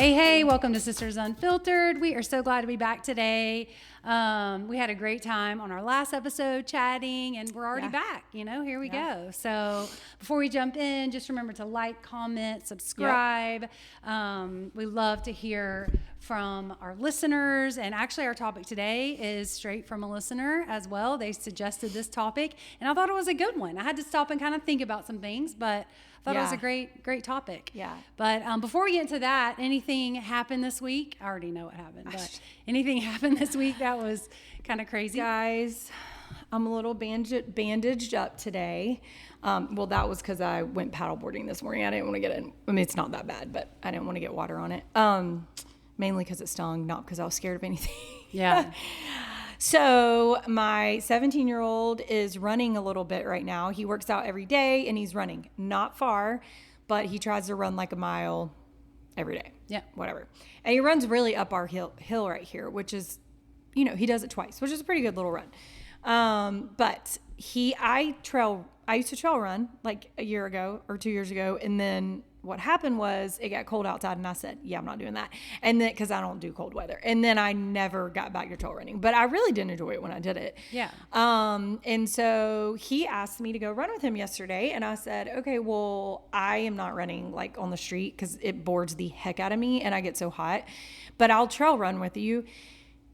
Hey, welcome to Sisters Unfiltered. We are so glad to be back today. We had a great time on our last episode chatting, and we're already back. Here we go. So before we jump in, just remember to like, comment, subscribe. We love to hear from our listeners, and actually our topic today is straight from a listener as well. They suggested this topic, and I thought it was a good one. I had to stop and kind of think about some things, but I thought it was a great topic. Yeah. But before we get into that, anything happened this week? I already know what happened, but anything happened this week that was kind of crazy? Guys, I'm a little bandaged up today. Well, that was because I went paddleboarding this morning. I didn't want to get in. I mean, it's not that bad, but I didn't want to get water on it. Mainly because it stung, not because I was scared of anything. Yeah. So my 17-year-old is running a little bit right now. He works out every day and he's running not far, but he tries to run like a mile every day. Yeah. Whatever. And he runs really up our hill right here, which is, he does it twice, which is a pretty good little run. But I used to trail run like a year ago or 2 years ago. And then what happened was it got cold outside and I said, yeah, I'm not doing that. And then, cause I don't do cold weather. And then I never got back to trail running, but I really didn't enjoy it when I did it. Yeah. And so he asked me to go run with him yesterday. And I said, okay, well, I am not running like on the street cause it bores the heck out of me and I get so hot, but I'll trail run with you.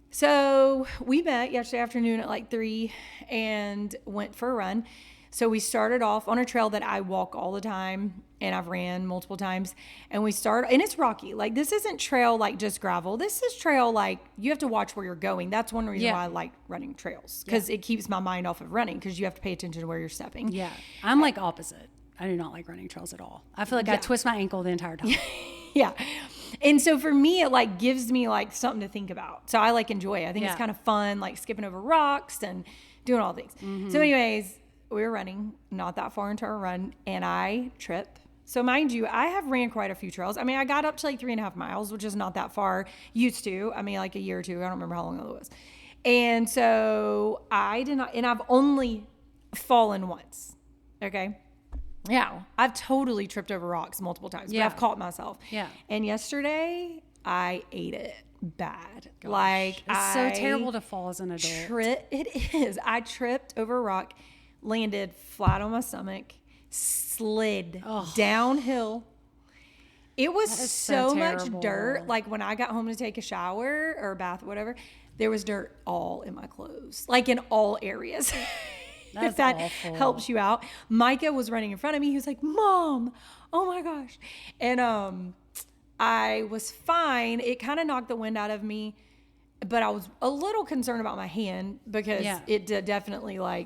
So we met yesterday afternoon at like 3 and went for a run. So we started off on a trail that I walk all the time and I've ran multiple times. And and it's rocky. Like this isn't trail like just gravel. This is trail like you have to watch where you're going. That's one reason why I like running trails because it keeps my mind off of running because you have to pay attention to where you're stepping. Yeah. I'm like opposite. I do not like running trails at all. I feel like I twist my ankle the entire time. Yeah. And so for me, it like gives me like something to think about. So I like enjoy it. I think it's kind of fun, like skipping over rocks and doing all things. Mm-hmm. So anyways, we were running not that far into our run and I trip. So mind you, I have ran quite a few trails. I mean, I got up to like 3.5 miles, which is not that far. Used to, I mean, like a year or two. I don't remember how long it was. And so I did not, and I've only fallen once. Okay. Yeah. I've totally tripped over rocks multiple times, but I've caught myself. Yeah. And yesterday I ate it bad. Gosh. Like it's so terrible to fall as an adult. It is. I tripped over a rock, landed flat on my stomach, slid downhill. It was so much dirt. Like when I got home to take a shower or a bath or whatever, there was dirt all in my clothes, like in all areas. That's if that awful. Helps you out. Micah was running in front of me. He was like, Mom, oh my gosh. And I was fine. It kind of knocked the wind out of me. But I was a little concerned about my hand because it did definitely I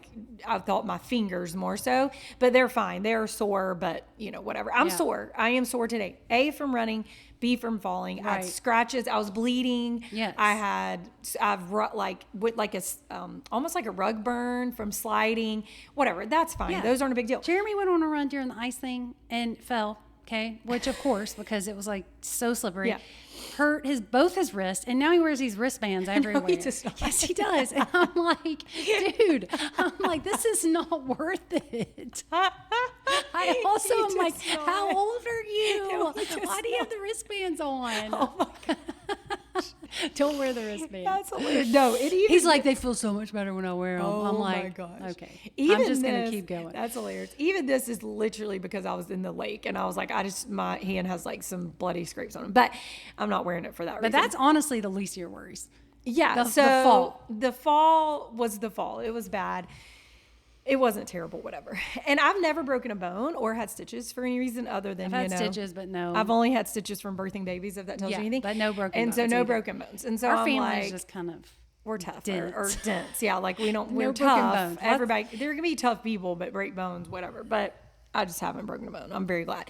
thought my fingers more so, but they're fine. They're sore, but whatever. I'm sore. I am sore today. A, from running, B, from falling. I had scratches. I was bleeding. Yes. I've almost like a rug burn from sliding, whatever. That's fine. Yeah. Those aren't a big deal. Jeremy went on a run during the ice thing and fell. Okay. Which of course, because it was like so slippery, hurt both his wrists, and now he wears these wristbands everywhere. No, he does not. Yes, he does. And I'm like, dude, this is not worth it. I also am like, how old are you? No, why do you have the wristbands on? Oh my God. Don't wear the wristbands. That's hilarious. No, he's like, they feel so much better when I wear them. Oh, I'm like, my gosh. okay, I'm just going to keep going. That's hilarious. Even this is literally because I was in the lake and I was like, my hand has like some bloody scrapes on it, but I'm not wearing it for that reason. But that's honestly the least of your worries. Yeah. The fall was the fall. It was bad. It wasn't terrible, whatever. And I've never broken a bone or had stitches for any reason other than, I've had stitches, but no. I've only had stitches from birthing babies, if that tells you anything. But no broken bones. And so no broken bones. And so our I'm family is like, just kind of we're tough dense. or dense. Yeah. Like we're no tough. bones. Everybody, there can be tough people, but break bones, whatever. But I just haven't broken a bone. I'm very glad.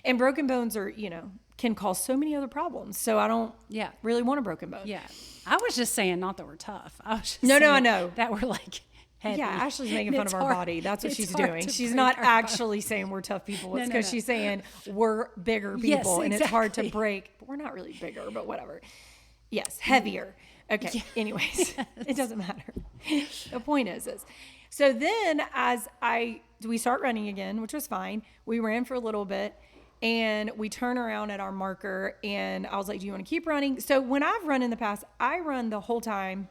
And broken bones are, can cause so many other problems. So I don't really want a broken bone. Yeah. I was just saying, not that we're tough. I was just No, I saying know. that we're like heavy. Yeah, Ashley's making fun of our body. That's what she's doing. She's break not our actually saying we're tough people. It's because she's saying we're bigger people and it's hard to break. But we're not really bigger, but whatever. Yes, heavier. Okay. Anyways, it doesn't matter. The point is, so then we start running again, which was fine. We ran for a little bit. And we turn around at our marker and I was like, do you want to keep running? So when I've run in the past, I run the whole time.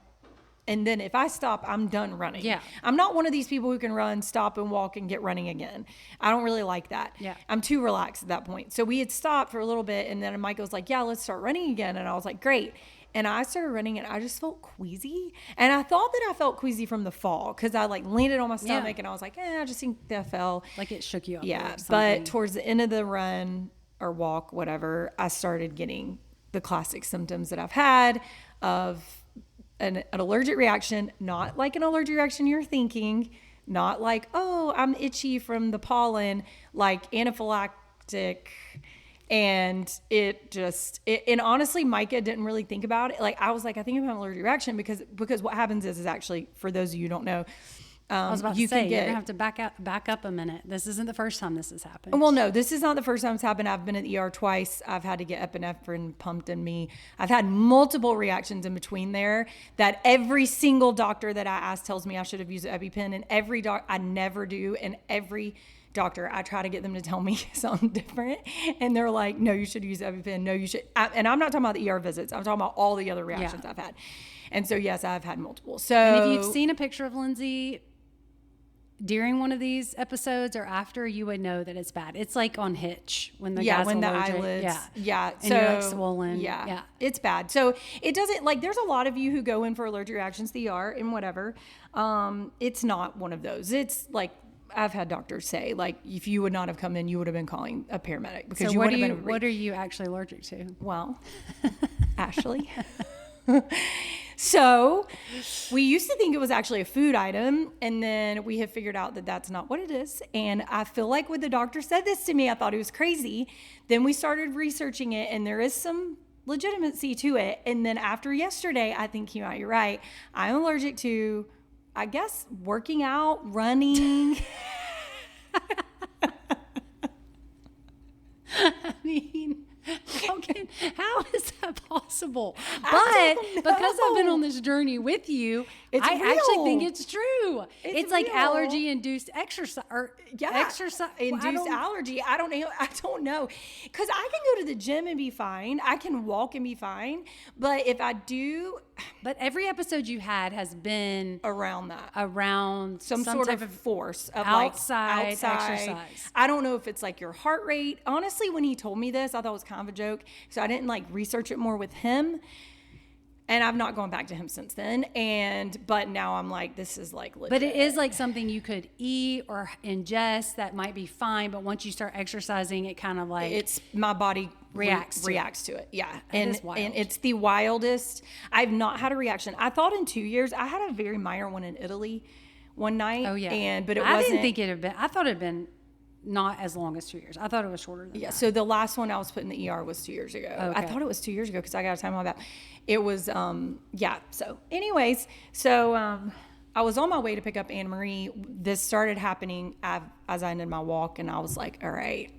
And then if I stop, I'm done running. Yeah. I'm not one of these people who can run, stop and walk and get running again. I don't really like that. Yeah. I'm too relaxed at that point. So we had stopped for a little bit and then Mike was like, yeah, let's start running again. And I was like, great. And I started running and I just felt queasy. And I thought that I felt queasy from the fall because I like landed on my stomach and I was like, I just think that I fell. Like it shook you up. Yeah. But towards the end of the run or walk, whatever, I started getting the classic symptoms that I've had of an allergic reaction, not like an allergic reaction you're thinking, not like, oh, I'm itchy from the pollen, like anaphylactic. And and honestly, Micah didn't really think about it. Like I was like, I think I'm having an allergic reaction because what happens is actually, for those of you who don't know, I was about to say, you're gonna have to back up a minute. This isn't the first time this has happened. Well, no, this is not the first time it's happened. I've been in the ER twice. I've had to get epinephrine pumped in me. I've had multiple reactions in between there that every single doctor that I ask tells me I should have used an EpiPen, and every I never do, and every doctor, I try to get them to tell me something different, and they're like, no, you should use EpiPen. No, you should. And I'm not talking about the ER visits. I'm talking about all the other reactions I've had. And so, yes, I've had multiple. So, and if you've seen a picture of Lindsey during one of these episodes or after, you would know that it's bad. It's like on Hitch when the guy's when allergic. the eyelids, and you're like swollen. Yeah, it's bad. So it doesn't, like, there's a lot of you who go in for allergic reactions to the ER and whatever. It's not one of those. It's like, I've had doctors say, like, if you would not have come in, you would have been calling a paramedic because so you would have been. What are you actually allergic to? Well, Ashley. So we used to think it was actually a food item, and then we have figured out that that's not what it is. And I feel like when the doctor said this to me, I thought it was crazy. Then we started researching it, and there is some legitimacy to it. And then after yesterday, I think you're right. I'm allergic to, I guess, working out, running. I mean, how is that possible? But because I've been on this journey with you, I actually think it's true. It's like allergy induced exercise or exercise induced allergy. I don't know. Because I can go to the gym and be fine. I can walk and be fine. But if I do. But every episode you had has been around that. Around some sort of force of outside exercise. I don't know if it's like your heart rate. Honestly, when he told me this, I thought it was kind of a joke. So I didn't like research it more with him. And I've not gone back to him since then. But now I'm like, this is like legit. But it is like something you could eat or ingest that might be fine. But once you start exercising, it kind of like. It's my body reacts to it. Yeah. And it's the wildest. I've not had a reaction. I thought in 2 years, I had a very minor one in Italy one night. Oh, yeah. But it wasn't. I didn't think it had been. I thought it had been not as long as 2 years. I thought it was shorter than that. So the last one I was put in the ER was 2 years ago. Okay. I thought it was 2 years ago because I got a time on that. It was, So anyways, I was on my way to pick up Anna Marie. This started happening as I ended my walk, and I was like, all right,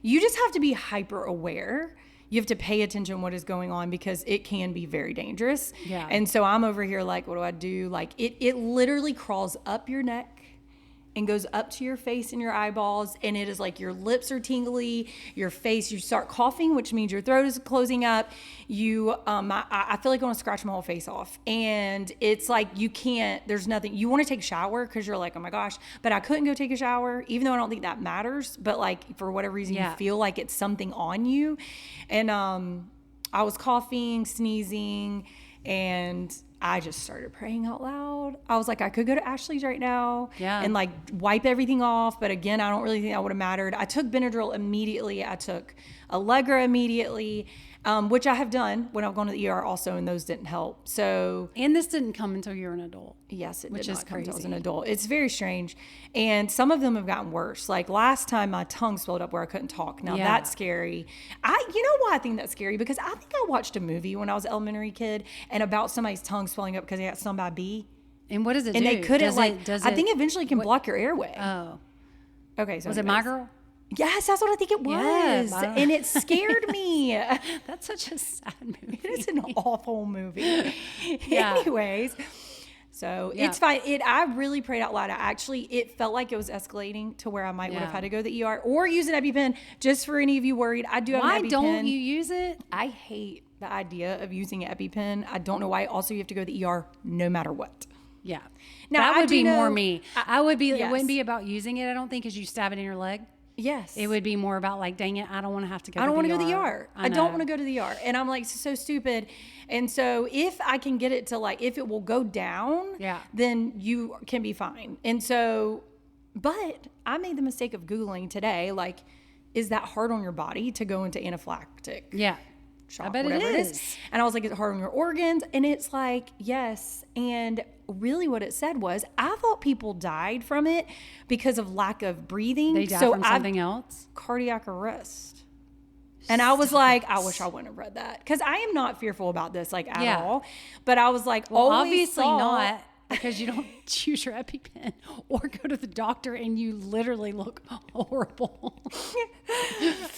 you just have to be hyper aware. You have to pay attention what is going on because it can be very dangerous. Yeah. And so I'm over here like, what do I do? Like it literally crawls up your neck and goes up to your face and your eyeballs, and it is like your lips are tingly, your face, you start coughing, which means your throat is closing up. I feel like I want to scratch my whole face off, and it's like you can't. There's nothing. You want to take a shower because you're like, oh my gosh, but I couldn't go take a shower, even though I don't think that matters. But like for whatever reason, you feel like it's something on you, and I was coughing, sneezing, and I just started praying out loud. I was like, I could go to Ashley's right now and like wipe everything off. But again, I don't really think that would have mattered. I took Benadryl immediately. I took Allegra immediately, which I have done when I've gone to the ER also, and those didn't help. So, and this didn't come until you're an adult. Yes, it did not is come until I was crazy. an adult. It's very strange. And some of them have gotten worse. Like last time my tongue swelled up where I couldn't talk. Now that's scary. You know why I think that's scary? Because I think I watched a movie when I was an elementary kid and about somebody's tongue swelling up because they got stung by a bee. And what does it do? And they couldn't I think eventually it can block your airway. Oh. Okay. So was it My Girl? Yes, that's what I think it was. Yeah, and it scared me. That's such a sad movie. It is an awful movie. Anyways, So Yeah. it's fine. I really prayed out loud. It felt like it was escalating to where I might would have had to go to the ER or use an EpiPen. Just for any of you worried, I do have Why an EpiPen. don't you use it? I hate the idea of using an EpiPen. I don't know why. Also, you have to go to the ER no matter what. Yeah. Now, that I would do be know- more me. I would be, Yes. it wouldn't be about using it, I don't think, because you stab it in your leg. Yes. It would be more about like, dang it, I don't want to have to go I don't want to go to the ER. I don't want to go. go to the ER. And I'm like, so stupid. And so if I can get it to like, if it will go down, Yeah. then you can be fine. And so, but I made the mistake of Googling today, like, is that hard on your body to go into anaphylactic? Yeah. Shock, I bet whatever it is. And I was like, is it hard on your organs? And it's like, yes. And really what it said was, I thought people died from it because of lack of breathing. They died from something else. Cardiac arrest. And I was like, I wish I wouldn't have read that. Because I am not fearful about this, like, at Yeah. all. But I was like, Well, always obviously thought- not, because you don't choose your EpiPen or go to the doctor and you literally look horrible.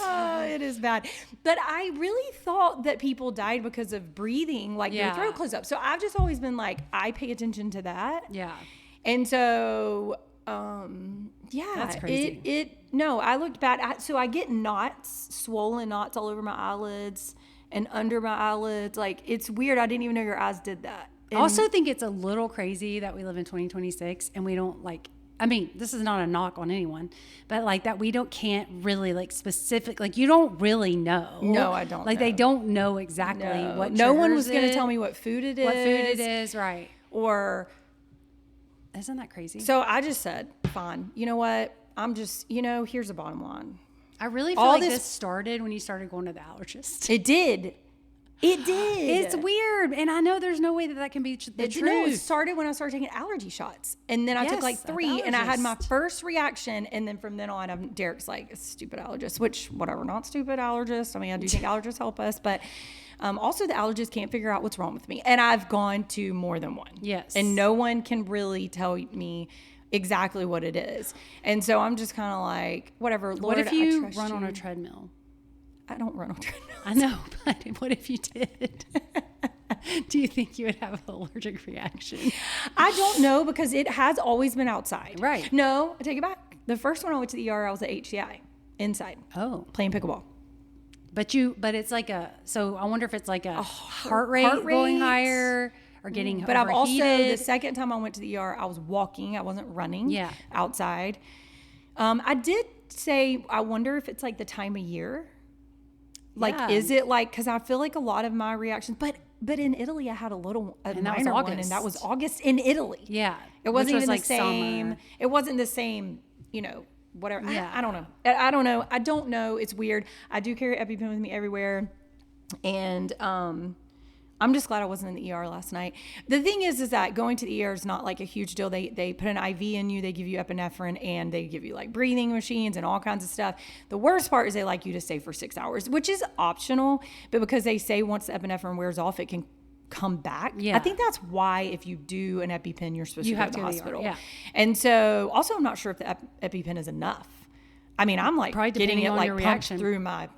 Oh, it is bad. But I really thought that people died because of breathing, like their Yeah. throat closed up. So I've just always been like, I pay attention to that. Yeah. And so, yeah, That's crazy. No, I looked bad. So I get knots, swollen knots all over my eyelids and under my eyelids. Like, it's weird. I didn't even know your eyes did that. I also think it's a little crazy that we live in 2026 and we don't like, I mean, this is not a knock on anyone, but like that we can't really like specific, like you don't really know. No, I don't Like know. they don't know exactly what no one triggers was going to it, tell me what food it is. what food it is, right. Or, Isn't that crazy? so I just said, fine. You know what? I'm just, here's the bottom line. I really feel all like this- this started when you started going to the allergist. It did. It did. It's weird. And I know there's no way that can be the truth. No, it started when I started taking allergy shots. And then I took like Yes, at the 3 and I had my allergist. first reaction. And then from then on, Derek's like, stupid allergist, which whatever, not stupid allergist. I mean, I do think allergists help us, but also the allergist can't figure out what's wrong with me. And I've gone to more than one. Yes. And no one can really tell me exactly what it is. And so I'm just kind of like, whatever. Lord, What if I you trust run on you. a treadmill? I don't run on a treadmill. I know, but what if you did? Do you think you would have an allergic reaction? I don't know because it has always been outside. Right. No, I take it back. The first one I went to the ER, I was at HCI inside Oh, playing pickleball. but it's like so I wonder if it's like a heart rate heart going rate. higher or getting But I've also, overheated. the second time I went to the ER, I was walking. I wasn't running Yeah. outside. I did say, I wonder if it's like the time of year. Like, Yeah. is it like, because I feel like a lot of my reactions, but in Italy, I had a that was minor one, and August. that was August in Italy. Yeah. It wasn't which was even like the same. summer. It wasn't the same, whatever. Yeah. I don't know. I don't know. I don't know. It's weird. I do carry EpiPen with me everywhere. And I'm just glad I wasn't in the ER last night. The thing is that going to the ER is not like a huge deal. They put an IV in you. They give you epinephrine and they give you like breathing machines and all kinds of stuff. The worst part is they like you to stay for 6 hours, which is optional. But because they say once the epinephrine wears off, it can come back. Yeah. I think that's why if you do an EpiPen, you're supposed You to go have to the to go to the ER, hospital. yeah. And so also I'm not sure if the EpiPen is enough. I mean, I'm like Probably getting depending it on like your pumped reaction. through my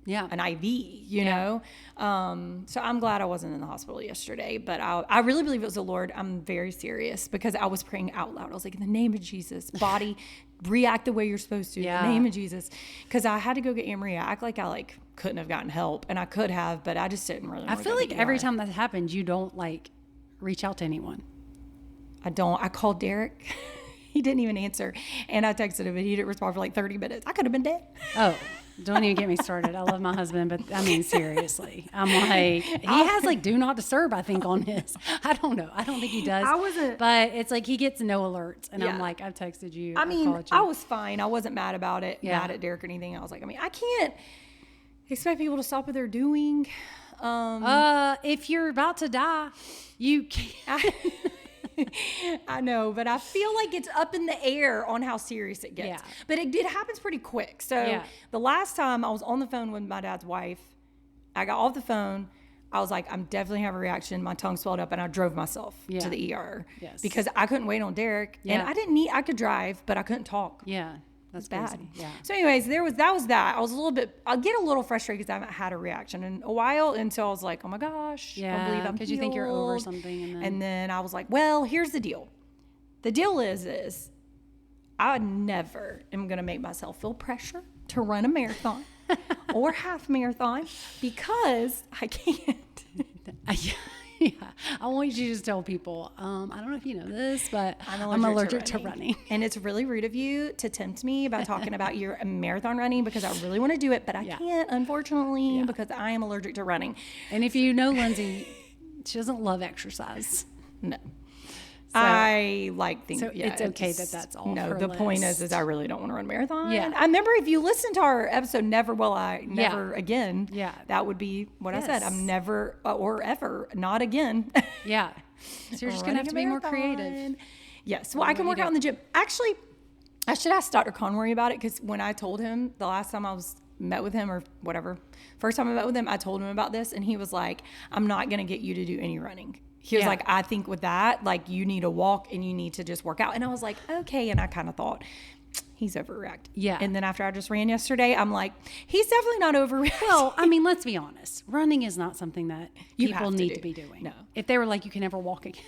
Yeah. an IV, you know? So I'm glad I wasn't in the hospital yesterday, but I really believe it was the Lord. I'm very serious because I was praying out loud. I was like, in the name of Jesus, body, react the way you're supposed to. Yeah. In the name of Jesus. Because I had to go get Amory. I act like I couldn't have gotten help, and I could have, but I just didn't really I wanna feel go to like the every ER. time that happens, you don't like reach out to anyone. I don't. I called Derek. He didn't even answer. And I texted him, and he didn't respond for like 30 minutes. I could have been dead. Oh, don't even get me started. I love my husband, but I mean, seriously, I'm like, he has like do not disturb, I think, on his. I don't know. I don't think he does. I wasn't- But it's like he gets no alerts. And I'm Yeah. like, I've texted you. I I've mean, called you. I was fine. I wasn't mad about it, Yeah. mad at Derek or anything. I was like, I can't expect people to stop what they're doing. If you're about to die, you can't. I know, but I feel like it's up in the air on how serious it gets. Yeah. But it happens pretty quick. So Yeah. the last time I was on the phone with my dad's wife, I got off the phone. I was like, I'm definitely having a reaction. My tongue swelled up and I drove myself Yeah. to the ER Yes. because I couldn't wait on Derek. Yeah. And I could drive, but I couldn't talk. Yeah. That's bad. crazy. Yeah. So anyways, that was that. I'll get a little frustrated because I haven't had a reaction in a while. And so I was like, oh my gosh, I can't believe I'm because you think you're over healed. something. And then I was like, well, here's the deal. The deal is I never am going to make myself feel pressure to run a marathon or half marathon because I can't. Yeah, I want you to just tell people, I don't know if you know this, but I'm allergic to running. And it's really rude of you to tempt me by talking about your marathon running because I really want to do it, but I can't, unfortunately, because I am allergic to running. And if you know Lindsey, she doesn't love exercise. No. So, I think it's okay that's all. No, the point is I really don't want to run a marathon. Yeah. I remember if you listen to our episode, Never Again. Yeah. That would be what I said. I'm never or ever not again. Yeah. So you're just gonna have to be more creative. Yes. Well, I can work out in the gym. Actually, I should ask Dr. Conroy about it because when I told him the last time met with him or whatever, first time I met with him, I told him about this and he was like, I'm not gonna get you to do any running. He was like, I think with that, you need to walk and you need to just work out. And I was like, okay. And I kind of thought, he's overreacted. Yeah. And then after I just ran yesterday, I'm like, he's definitely not overreacted. Well, I mean, let's be honest. Running is not something that people need to be doing. No. If they were like, you can never walk again.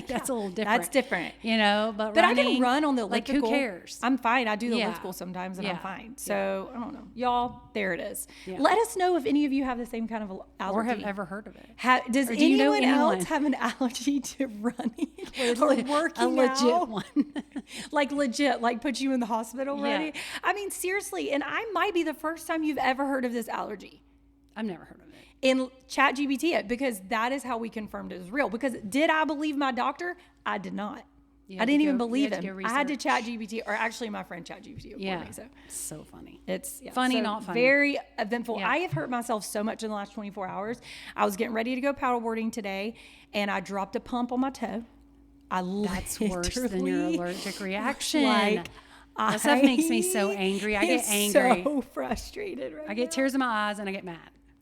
That's a little different. That's different. But running, I can run on the elliptical. Who cares? I'm fine. I do the elliptical sometimes and I'm fine. So I don't know. Y'all, there it is. Yeah. Let us know if any of you have the same kind of allergy. Or have ever heard of it. Does anyone else have an allergy to running or working a legit out? one. legit, put you in the hospital ready? Yeah. I mean, seriously. And I might be the first time you've ever heard of this allergy. I've never heard of it. In ChatGPT it because that is how we confirmed it was real. Because did I believe my doctor? I did not. I didn't even believe him. I had to ChatGPT, or actually my friend ChatGPT for me. So funny. It's funny, not funny. Very eventful. Yeah. I have hurt myself so much in the last 24 hours. I was getting ready to go paddleboarding today, and I dropped a pump on my toe. That's worse than your allergic reaction. That stuff makes me so angry. I get angry. So frustrated right I get tears in my eyes and I get mad.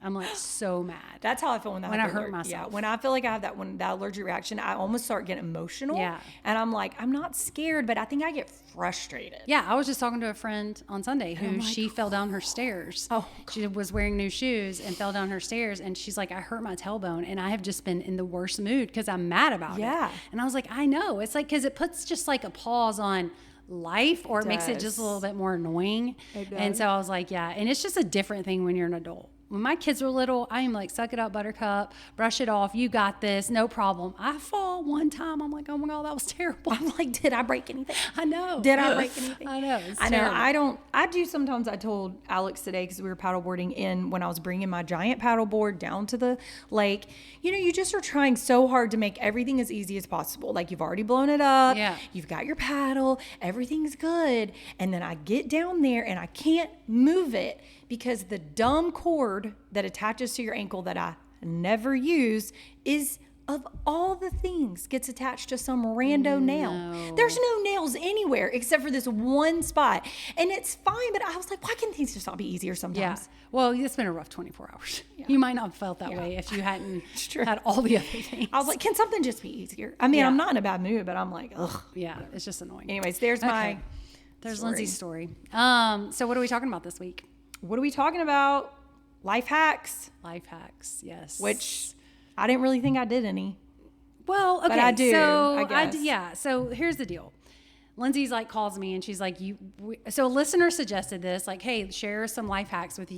I'm so mad. That's how I feel when I hurt myself. Yeah, when I feel like I have that allergic reaction, I almost start getting emotional. Yeah. And I'm like, I'm not scared, but I think I get frustrated. Yeah, I was just talking to a friend on Sunday who she fell down her stairs. Oh, she was wearing new shoes and fell down her stairs, and she's like, I hurt my tailbone, and I have just been in the worst mood because I'm mad about it. Yeah. And I was like, I know. It's because it puts just a pause on life, or it makes it just a little bit more annoying. And so I was like, yeah. And it's just a different thing when you're an adult. When my kids were little, I am like, suck it up, buttercup, brush it off. You got this, no problem. I fall one time. I'm like, oh my God, that was terrible. I'm like, did I break anything? I know. Did I break anything? I know. I know. I do sometimes. I told Alex today because we were paddleboarding when I was bringing my giant paddleboard down to the lake. You just are trying so hard to make everything as easy as possible. You've already blown it up. Yeah. You've got your paddle. Everything's good. And then I get down there and I can't move it because the dumb cord that attaches to your ankle that I never use is, of all the things, gets attached to some rando nail. There's no nails anywhere except for this one spot. And it's fine, but I was like, why can't things just not be easier sometimes? Yeah. Well, it's been a rough 24 hours. Yeah. You might not have felt that way if you hadn't had all the other things. I was like, can something just be easier? I mean, I'm not in a bad mood, but I'm like, ugh. Yeah, it's just annoying. Anyways, there's story. Lindsey's story. So what are we talking about this week? What are we talking about? Life hacks. Life hacks, yes. Which I didn't really think I did any. Well, okay. But I do, so I guess. Yeah. So here's the deal. Lindsey's calls me and she's like, so a listener suggested this, hey, share some life hacks with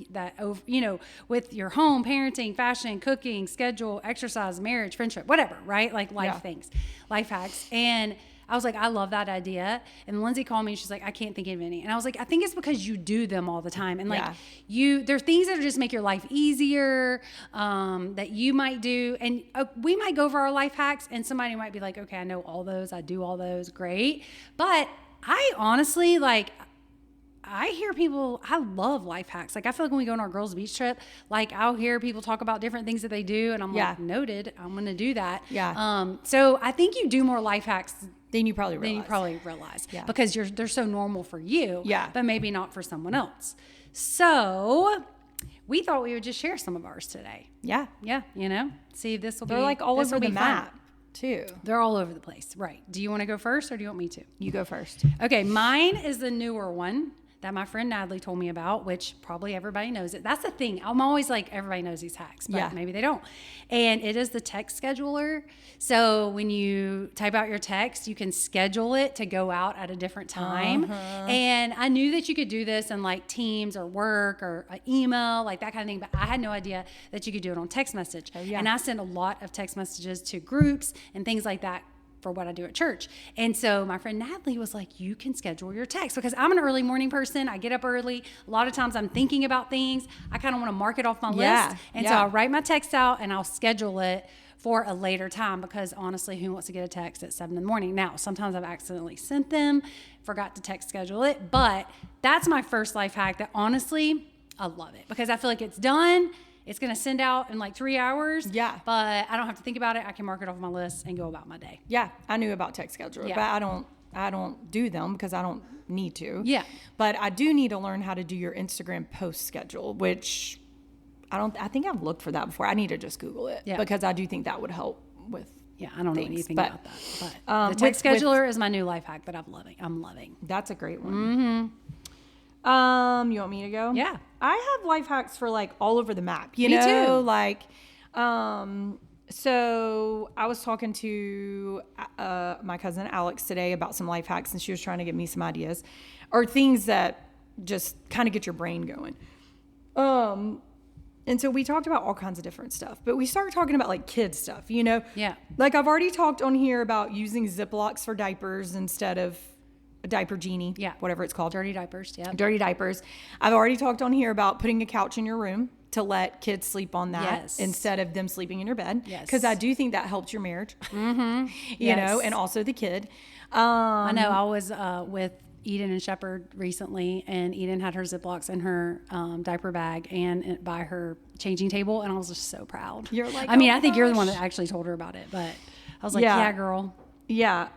with your home, parenting, fashion, cooking, schedule, exercise, marriage, friendship, whatever, right? Life things, life hacks. And I was like, I love that idea. And Lindsey called me and she's like, I can't think of any. And I was like, I think it's because you do them all the time. And there are things that just make your life easier, that you might do. And we might go over our life hacks and somebody might be like, okay, I know all those. I do all those. Great. But I honestly, I hear people, I love life hacks. I feel like when we go on our girls' beach trip, I'll hear people talk about different things that they do. And I'm like, noted, I'm going to do that. Yeah. So I think you do more life hacks than you probably realize. Yeah. Because they're so normal for you. Yeah. But maybe not for someone else. So we thought we would just share some of ours today. Yeah. Yeah. See if this will be. They're all over the map too. They're all over the place. Right. Do you want to go first or do you want me to? You go first. Okay. Mine is the newer one. that my friend Natalie told me about, which probably everybody knows it. That's the thing. I'm always like, everybody knows these hacks, but maybe they don't. And it is the text scheduler. So when you type out your text, you can schedule it to go out at a different time. And I knew that you could do this in like Teams or work or email, like that kind of thing. But I had no idea that you could do it on text message. And I send a lot of text messages to groups and things like that for what I do at church. And so my friend Natalie was like, you can schedule your text, because I'm an early morning person. I get up early. A lot of times I'm thinking about things. I kind of want to mark it off my list. And so I'll write my text out and I'll schedule it for a later time, because honestly, who wants to get a text at 7 a.m? Now, sometimes I've accidentally sent them, forgot to text schedule it, but that's my first life hack that honestly, I love it, because I feel like it's done. It's going to send out in like 3 hours. Yeah. But I don't have to think about it. I can mark it off my list and go about my day. Yeah. I knew about text scheduler, but I don't do them because I don't need to. Yeah. But I do need to learn how to do your Instagram post schedule, which I think I've looked for that before. I need to just Google it because I do think that would help with I don't know things, anything but, about that. But the text scheduler is my new life hack that I'm loving. That's a great one. You want me to go? Yeah. I have life hacks for like all over the map. Me too. Like, so I was talking to my cousin Alex today about some life hacks, and she was trying to give me some ideas or things that just kind of get your brain going. And so we talked about all kinds of different stuff, but we started talking about like kids stuff, Yeah. Like I've already talked on here about using Ziplocs for diapers instead of a diaper genie, whatever it's called. Dirty diapers, Dirty diapers. I've already talked on here about putting a couch in your room to let kids sleep on that instead of them sleeping in your bed. Yes. Because I do think that helps your marriage, you know, and also the kid. I know I was with Eden and Shepherd recently, and Eden had her Ziplocs in her diaper bag and by her changing table, and I was just so proud. You're like, I mean, I think you're the one that actually told her about it, but I was like, yeah girl. Yeah.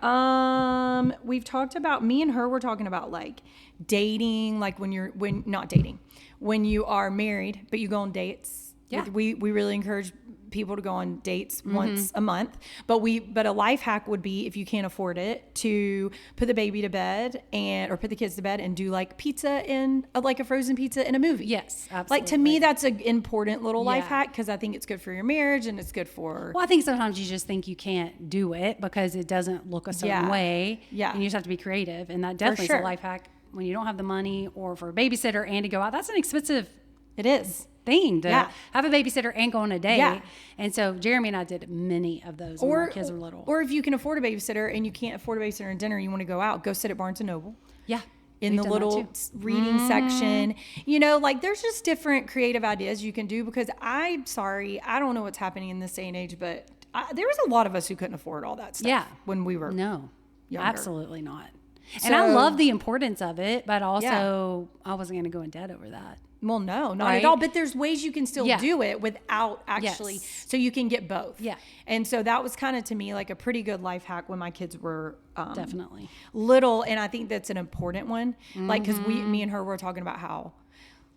We've talked about, me and her were talking about like dating, like when you are married, but you go on dates. Yeah. We really encourage people to go on dates once a month, but a life hack would be, if you can't afford it, to put the baby to bed or put the kids to bed and do like pizza like a frozen pizza in a movie. Yes, absolutely. Like to me, that's an important little life hack, because I think it's good for your marriage and it's good for. Well, I think sometimes you just think you can't do it because it doesn't look a certain way. Yeah. And you just have to be creative, and that definitely is a life hack when you don't have the money or for a babysitter and to go out. That's an expensive. It is. Thing to have a babysitter and go on a date. Yeah. And so Jeremy and I did many of those when our kids were little. Or if you can afford a babysitter and you can't afford a babysitter and dinner, you want to go out, go sit at Barnes & Noble. Yeah. In the little reading section. Like there's just different creative ideas you can do, because I'm sorry, I don't know what's happening in this day and age, but there was a lot of us who couldn't afford all that stuff when we were younger. Absolutely not. And I love the importance of it, but also I wasn't going to go in debt over that. Well, no, not at all. But there's ways you can still do it without actually, so you can get both. Yeah. And so that was kind of, to me, like a pretty good life hack when my kids were definitely little. And I think that's an important one. Like, because me and her were talking about how,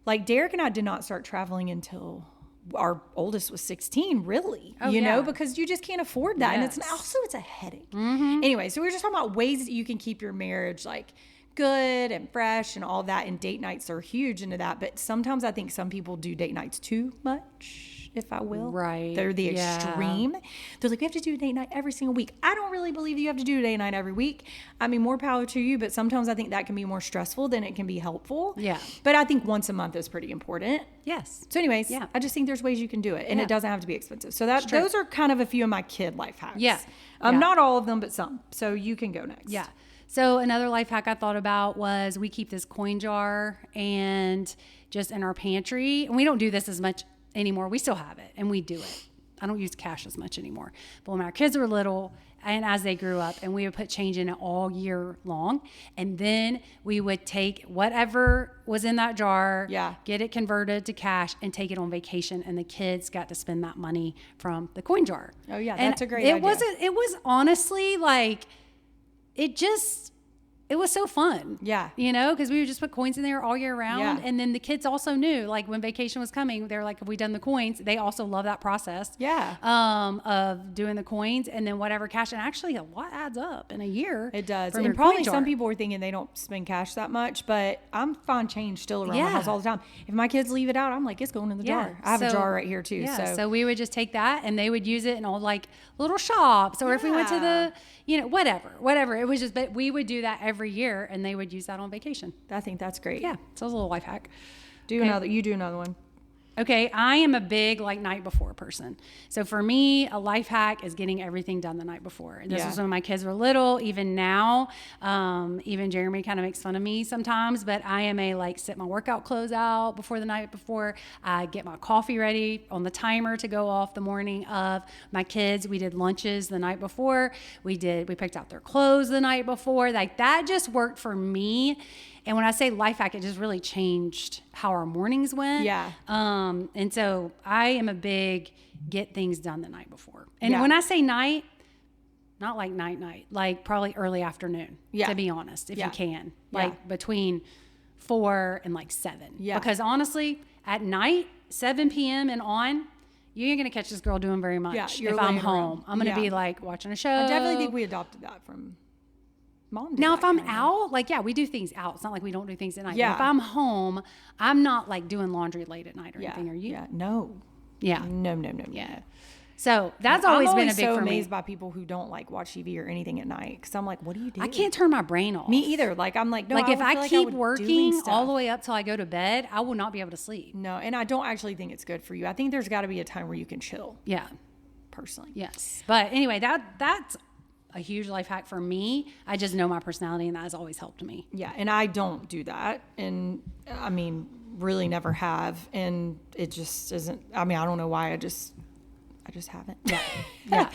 like, Derek and I did not start traveling until our oldest was 16, really, you know, because you just can't afford that. And it's a headache. Anyway, so we were just talking about ways that you can keep your marriage like good and fresh and all that, and date nights are huge into that. But sometimes I think some people do date nights too much, if I will. Right. They're the extreme. They're like, we have to do a date night every single week. I don't really believe you have to do a date night every week. I mean, more power to you, but sometimes I think that can be more stressful than it can be helpful. Yeah. But I think once a month is pretty important. Yes. So anyways, I just think there's ways you can do it, and it doesn't have to be expensive. So those are kind of a few of my kid life hacks. Yeah. Not all of them, but some. So you can go next. Yeah. So another life hack I thought about was, we keep this coin jar and just in our pantry, and we don't do this as much anymore. We still have it and we do it. I don't use cash as much anymore. But when our kids were little and as they grew up, and we would put change in it all year long, and then we would take whatever was in that jar, get it converted to cash, and take it on vacation, and the kids got to spend that money from the coin jar. Oh yeah, that's a great idea. It was honestly like, it it was so fun. Yeah. You know, because we would just put coins in there all year round. Yeah. And then the kids also knew, like when vacation was coming, they were like, have we done the coins? They also love that process. Yeah. Of doing the coins and then whatever cash. And actually a lot adds up in a year. It does. from And your probably coin jar. some people are thinking they don't spend cash that much, but I'm finding change still around my Yeah. house all the time. If my kids leave it out, I'm like, it's going in the jar. I have a jar right here too. Yeah. So we would just take that and they would use it in all like little shops, or if we went to the, whatever. It was just, but we would do that every year and they would use that on vacation. I think that's great. Yeah. So it's a little life hack. You do another one. Okay, I am a big like night before person. So for me, a life hack is getting everything done the night before. And this was when my kids were little. Even now, even Jeremy kind of makes fun of me sometimes, but I am a like sit my workout clothes out before the night before. I get my coffee ready on the timer to go off the morning of. My kids, we did lunches the night before. We picked out their clothes the night before. Like that just worked for me. And when I say life hack, it just really changed how our mornings went. Yeah. And so I am a big get things done the night before. And when I say night, not like night, like probably early afternoon, to be honest, if you can. Like between 4 and like 7. Yeah. Because honestly, at night, 7 p.m. and on, you ain't going to catch this girl doing very much if I'm home. I'm going to be like watching a show. I definitely think we adopted that from Mom. Now, if I'm out, like, we do things out. It's not like we don't do things at night. Yeah. But if I'm home, I'm not like doing laundry late at night or anything. Are you? Yeah. No. Yeah. No. Yeah. So that's always been a big for me. I'm so amazed by people who don't like watch TV or anything at night. Because I'm like, what do you do? I can't turn my brain off. Me either. Like, I'm like, no. Like, if I keep working all the way. way up till I go to bed, I will not be able to sleep. No, and I don't actually think it's good for you. I think there's got to be a time where you can chill. Yeah. Personally. Yes. But anyway, that's a huge life hack for me. I just know my personality and that has always helped me. Yeah. And I don't do that. And I mean, really never have. And it just isn't, I mean, I don't know why I just haven't. Yeah.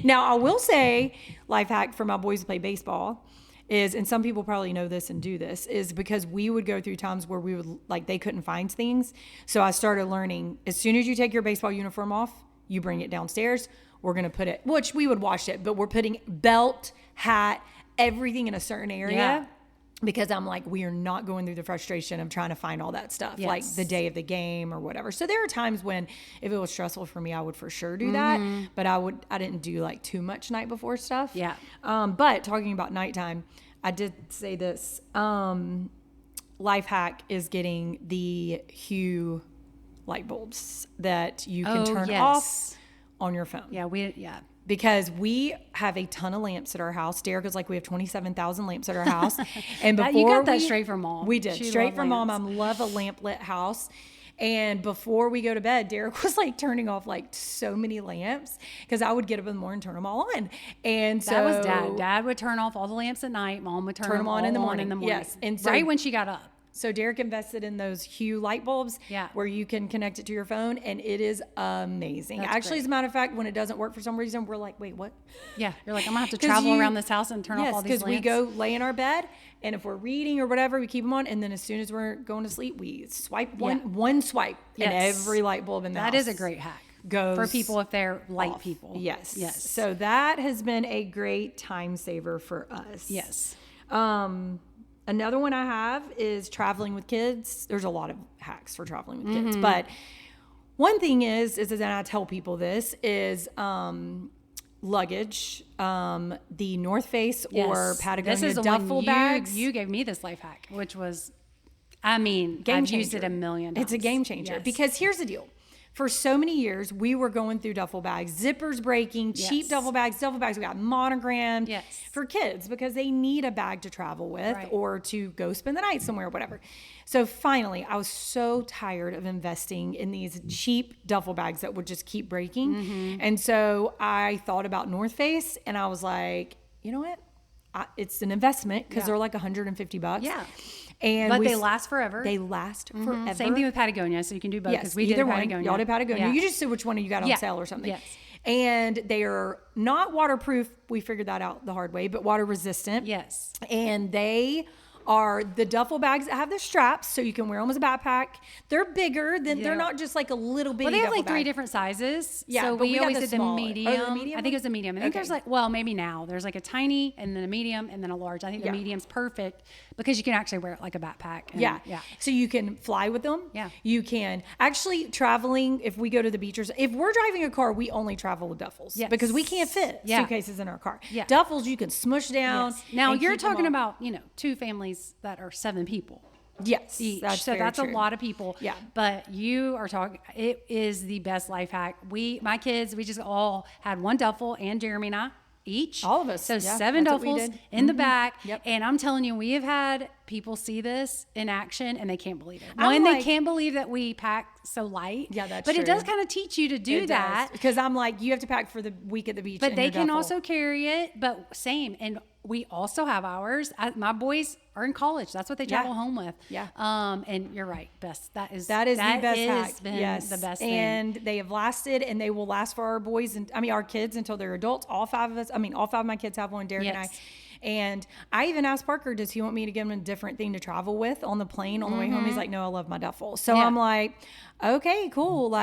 Now I will say life hack for my boys to play baseball is, and some people probably know this and do this, is because we would go through times where we would like, they couldn't find things. So I started learning as soon as you take your baseball uniform off, you bring it downstairs. We're going to put it, which we would wash it, but we're putting belt, hat, everything in a certain area. Yeah. Because I'm like, we are not going through the frustration of trying to find all that stuff, like the day of the game or whatever. So there are times when if it was stressful for me, I would for sure do that. But I didn't do like too much night before stuff. Yeah. But talking about nighttime, I did say this, life hack is getting the Hue light bulbs that you can turn off on your phone. Yeah. Because we have a ton of lamps at our house. Derek was like, we have 27,000 lamps at our house. And before you got that straight from Mom. We did. Straight from lamps. Mom. I love a lamp lit house. And before we go to bed, Derek was like turning off like so many lamps because I would get up in the morning and turn them all on. And so that was Dad. Dad would turn off all the lamps at night. Mom would turn them on in the morning. Yes. And so, right when she got up. So Derek invested in those Hue light bulbs where you can connect it to your phone, and it is amazing. That's Actually, great. As a matter of fact, when it doesn't work for some reason, we're like, wait, what? Yeah, you're like, I'm going to have to travel around this house and turn off all these lamps. Yes, because we go lay in our bed, and if we're reading or whatever, we keep them on, and then as soon as we're going to sleep, we swipe one swipe, and every light bulb in the house. That is a great hack. Goes for people if they're light off. people. Yes. So that has been a great time saver for us. Yes. Another one I have is traveling with kids. There's a lot of hacks for traveling with kids, but one thing is, and I tell people this, is luggage, the North Face or Patagonia duffel bags. You gave me this life hack, which was, I've used it a million times. It's a game changer because here's the deal. For so many years, we were going through duffel bags, zippers breaking, cheap duffel bags. We got monogrammed for kids because they need a bag to travel with or to go spend the night somewhere or whatever. So finally, I was so tired of investing in these cheap duffel bags that would just keep breaking. And so I thought about North Face and I was like, you know what? It's an investment because they're like $150. Yeah. But they last forever. They last forever. Same thing with Patagonia, so you can do both. Yes, we did either one. Patagonia. Y'all did Patagonia. Yeah. You just see which one you got on sale or something. Yes. And they are not waterproof. We figured that out the hard way, but water resistant. Yes. And they are the duffel bags that have the straps, so you can wear them as a backpack. They're bigger than they're not just like a little bitty. Well, they have duffel like 3 bag. different sizes. Yeah, so but we got always the did the smaller. medium. Oh, the medium I think it was a medium. I think there's like, well, maybe now there's like a tiny and then a medium and then a large. I think the medium's perfect because you can actually wear it like a backpack. And, yeah. So you can fly with them. Yeah. You can actually traveling. If we go to the beach or if we're driving a car, we only travel with duffels because we can't fit suitcases in our car. Yeah. Duffels you can smush down. Yes. Now you're talking about, 2 families that are 7 people. Yes. Each. That's a lot of people. Yeah. But you are talking, it is the best life hack. My kids, we just all had one duffel, and Jeremy and I each. All of us. So 7 duffels in the back. Yep. And I'm telling you, we have had people see this in action and they can't believe it. They can't believe that we pack so light. Yeah, that's But true. it does kind of teach you to do that. Because I'm like, you have to pack for the week at the beach. But they can also carry it, but same. And we also have ours. My boys are in college. That's what they travel home with. Yeah. And you're right. That is the best hack. Been the best thing. And they have lasted, and they will last for our boys and our kids until they're adults. All 5 of us. All 5 of my kids have one. Derek and I. And I even asked Parker, does he want me to give him a different thing to travel with on the plane on the way home? He's like, no, I love my duffel. So I'm like, okay, cool.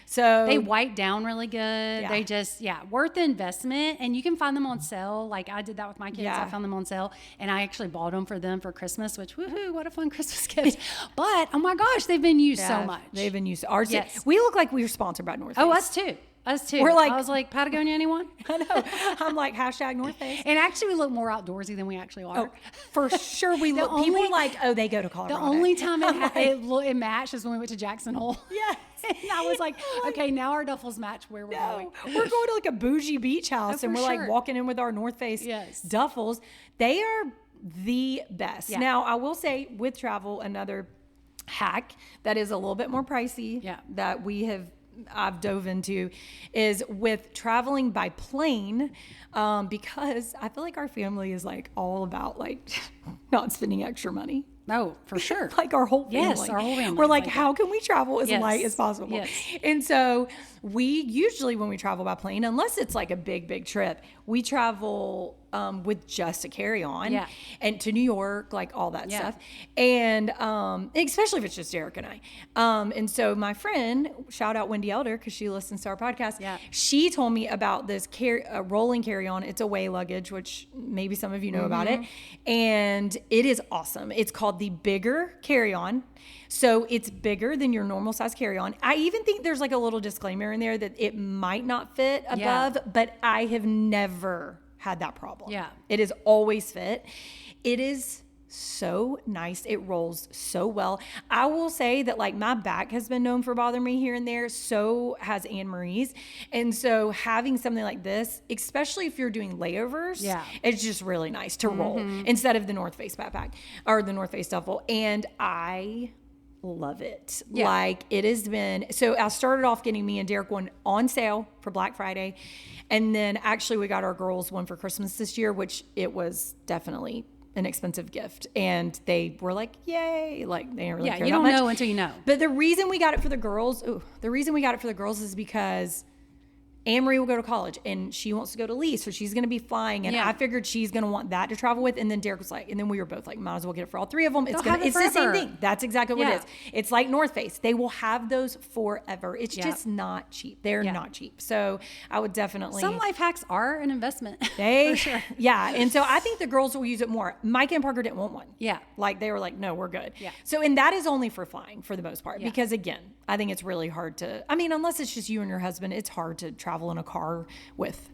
So they wipe down really good. Yeah. They just, worth the investment. And you can find them on sale. Like I did that with my kids. I found them on sale and I actually bought them for them for Christmas, which woohoo, what a fun Christmas gift. But oh my gosh, they've been used so much. They've been used. Ours, yes. We look like we were sponsored by North Face. Oh, us too. We're like, I was like, Patagonia, anyone? I know. I'm like, hashtag North Face. And actually, we look more outdoorsy than we actually are. Oh, for sure, we look. People are like, oh, they go to Colorado. The only time it matched is when we went to Jackson Hole. Yes. And I was like, okay, now our duffels match where we're going. We're going to like a bougie beach house, and we're like walking in with our North Face duffels. They are the best. Yeah. Now, I will say, with travel, another hack that is a little bit more pricey that I've dove into is with traveling by plane, because I feel like our family is like all about like not spending extra money. No, for sure. Like our whole family. Yes, our whole family. We're like, how can we travel as light as possible? Yes. And so we usually, when we travel by plane, unless it's like a big trip, we travel with just a carry-on and to New York, like all that stuff. And especially if it's just Derek and I. And so my friend, shout out Wendy Elder, because she listens to our podcast. Yeah. She told me about this rolling carry-on. It's away luggage, which maybe some of you know about it. And it is awesome. It's called the Bigger Carry-On. So it's bigger than your normal size carry-on. I even think there's like a little disclaimer in there that it might not fit above, but I have never had that problem. Yeah. It is always fit. It is so nice. It rolls so well. I will say that like my back has been known for bothering me here and there. So has Anne Marie's. And so having something like this, especially if you're doing layovers, it's just really nice to roll instead of the North Face backpack or the North Face duffel. And I love it. Like it has been, so I started off getting me and Derek one on sale for Black Friday. And then actually we got our girls one for Christmas this year, which it was definitely an expensive gift. And they were like, yay. Like they didn't really care you that don't much. know until you know. But the reason we got it for the girls, is because Anne-Marie will go to college and she wants to go to Lee, so she's going to be flying. And I figured she's going to want that to travel with. And then Derek was like, and then we were both like, might as well get it for all 3 of them. It's the same thing. That's exactly what it is. It's like North Face. They will have those forever. It's just not cheap. They're not cheap. So I would definitely. Some life hacks are an investment. For sure. Yeah. And so I think the girls will use it more. Mike and Parker didn't want one. Yeah. Like they were like, no, we're good. Yeah. So, and that is only for flying for the most part. Because again, I think it's really hard to, unless it's just you and your husband, it's hard to travel in a car with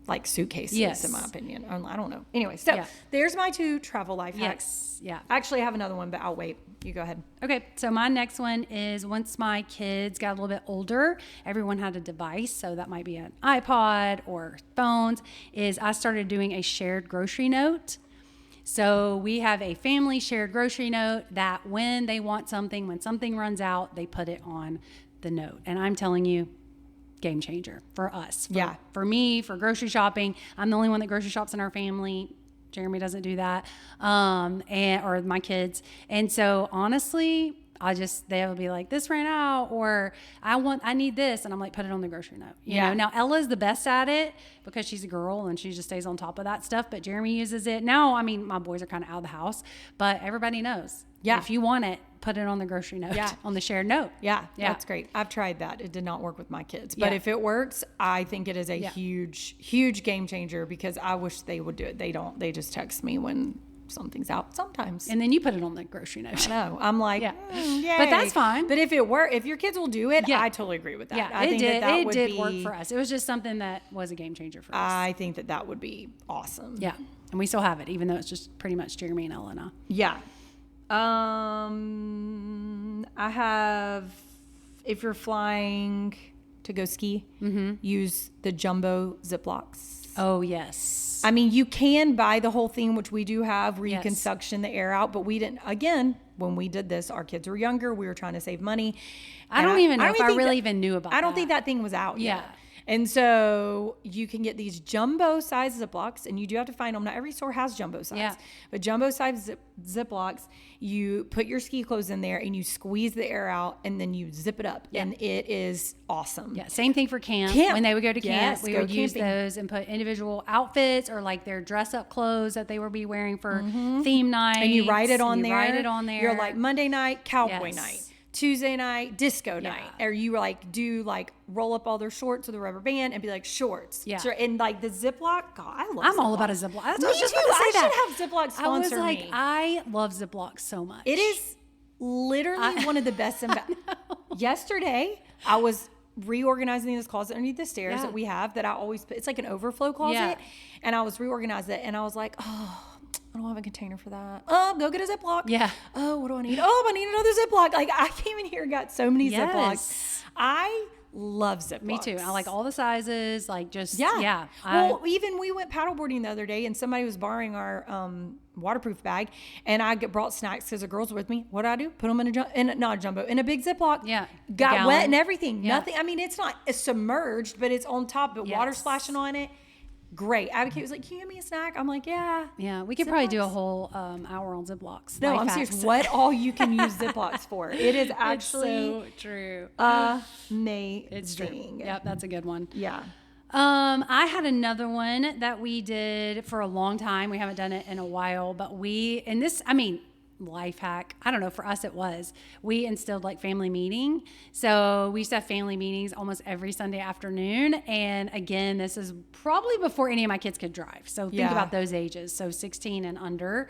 like suitcases in my opinion. I don't know. Anyway, so there's my 2 travel life hacks. Yeah. Actually, I have another one, but I'll wait. You go ahead. Okay, so my next one is once my kids got a little bit older, everyone had a device, so that might be an iPod or phones, is I started doing a shared grocery note. So we have a family shared grocery note that when they want something, when something runs out, they put it on the note. And I'm telling you, game changer for us. For me, for grocery shopping. I'm the only one that grocery shops in our family. Jeremy doesn't do that, or my kids. And so honestly, they'll be like, this ran out, or I need this. And I'm like, put it on the grocery note. You know, now Ella's the best at it because she's a girl and she just stays on top of that stuff. But Jeremy uses it. Now, I mean, my boys are kind of out of the house, but everybody knows. Yeah. If you want it, put it on the grocery note, on the shared note. Yeah, that's great. I've tried that. It did not work with my kids. But if it works, I think it is a huge, huge game changer because I wish they would do it. They don't. They just text me when something's out sometimes. And then you put it on the grocery note. No, I'm like, yay. But that's fine. But if your kids will do it, I totally agree with that. Yeah, I think it did work for us. It was just something that was a game changer for us. I think that would be awesome. Yeah, and we still have it, even though it's just pretty much Jeremy and Ella and I. Yeah. I have, if you're flying to go ski, use the jumbo Ziplocs. Oh, yes. I mean, you can buy the whole thing, which we do have, where you can suction the air out. But we didn't, again, when we did this, our kids were younger. We were trying to save money. I don't even know if I really even knew about that. I don't think that thing was out yet. And so you can get these jumbo size Ziplocs, and you do have to find them. Not every store has jumbo size, but jumbo size Ziplocs. You put your ski clothes in there, and you squeeze the air out, and then you zip it up, and it is awesome. Yeah, same thing for camp. When they would go to camp, we would use those and put individual outfits or like their dress up clothes that they would be wearing for theme night. And you write it on there. Write it on there. You're like Monday night, cowboy night. Tuesday night, disco night. Or you like do like roll up all their shorts with a rubber band and be like shorts. Yeah. And like the Ziploc, God, I love I'm all about a Ziploc. I was just too. I should have Ziploc sponsor me. I was like, me. I love Ziploc so much. It is literally one of the best. Yesterday, I was reorganizing this closet underneath the stairs that we have that I always put. It's like an overflow closet. And I was reorganizing it and I was like, I don't have a container for that. Oh, go get a Ziploc. Yeah. Oh, what do I need? Oh, I need another Ziploc. Like I came in here and got so many Ziplocs. I love Ziplocs. Me too. I like all the sizes. Like just Well, even we went paddleboarding the other day and somebody was borrowing our waterproof bag, and I brought snacks because the girls were with me. What do? Put them in not a jumbo, in a big Ziploc. Yeah. Got wet and everything. Nothing. I mean, it's not submerged, but it's on top, but water splashing on it. Great. Advocate was like, can you give me a snack? I'm like, yeah. Yeah, we could probably do a whole hour on Ziplocs. No, I'm serious. What all you can use Ziplocs for. It is actually so true. Amazing. It's true. Yep, that's a good one. Yeah. I had another one that we did for a long time. We haven't done it in a while, but life hack. I don't know. For us, it was. We instilled like family meeting. So we used to have family meetings almost every Sunday afternoon. And again, this is probably before any of my kids could drive. So think about those ages. So 16 and under,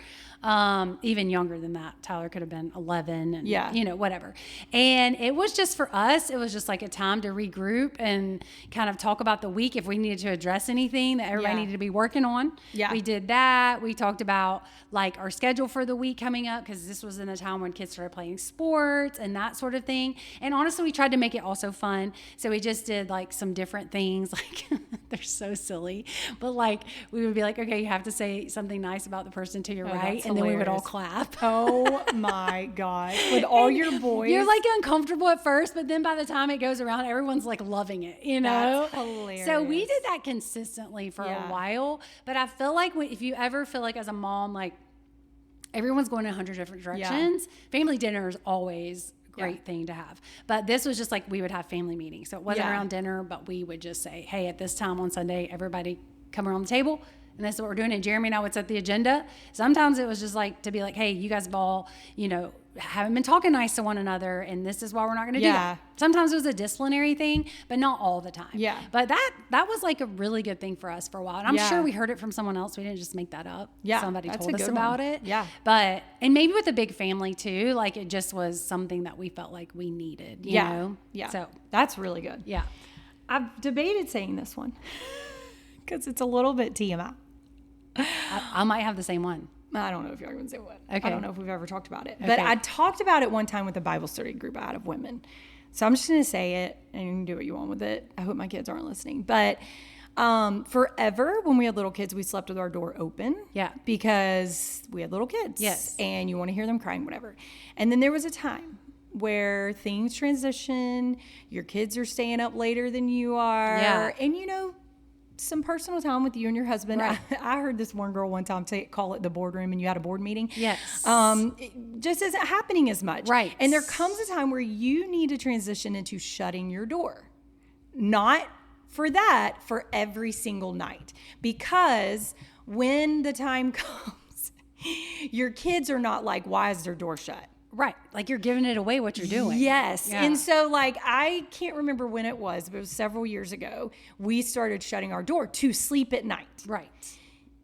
even younger than that. Tyler could have been 11 and whatever. And it was just for us, it was just like a time to regroup and kind of talk about the week if we needed to address anything that everybody needed to be working on. Yeah. We did that. We talked about like our schedule for the week coming up, because this was in a time when kids started playing sports and that sort of thing. And honestly, we tried to make it also fun. So we just did like some different things. Like they're so silly, but like we would be like, okay, you have to say something nice about the person to your right, and then we would all clap. Oh my God! With all your boys, you're like uncomfortable at first, but then by the time it goes around, everyone's like loving it. You know, that's hilarious. So we did that consistently for a while. But I feel like if you ever feel like as a mom, like everyone's going in 100 different directions. Family dinner is always a great thing to have. But this was just like we would have family meetings. So it wasn't around dinner, but we would just say, hey, at this time on Sunday, everybody come around the table. And that's what we're doing. And Jeremy and I would set the agenda. Sometimes it was just like to be like, hey, you guys have all, haven't been talking nice to one another, and this is why we're not going to do that. Sometimes it was a disciplinary thing, but not all the time. Yeah. But that was like a really good thing for us for a while. And I'm sure we heard it from someone else. We didn't just make that up. Yeah. Somebody told us about it. Yeah. And maybe with a big family too, like it just was something that we felt like we needed, you know? Yeah. So that's really good. Yeah. I've debated saying this one because it's a little bit TMI. I might have the same one. I don't know if y'all are going to say what. Okay. I don't know if we've ever talked about it. Okay. But I talked about it one time with a Bible study group out of women. So I'm just going to say it, and you can do what you want with it. I hope my kids aren't listening. But forever, when we had little kids, we slept with our door open. Yeah. Because we had little kids. Yes. And you want to hear them crying, whatever. And then there was a time where things transition. Your kids are staying up later than you are. Yeah. And, some personal time with you and your husband. Right. I heard this one girl one time call it the boardroom, and you had a board meeting. Yes. It just isn't happening as much. Right. And there comes a time where you need to transition into shutting your door. Not for that, for every single night. Because when the time comes, your kids are not like, why is their door shut? Right. Like you're giving it away what you're doing. Yes. Yeah. And so like, I can't remember when it was, but it was several years ago. We started shutting our door to sleep at night. Right.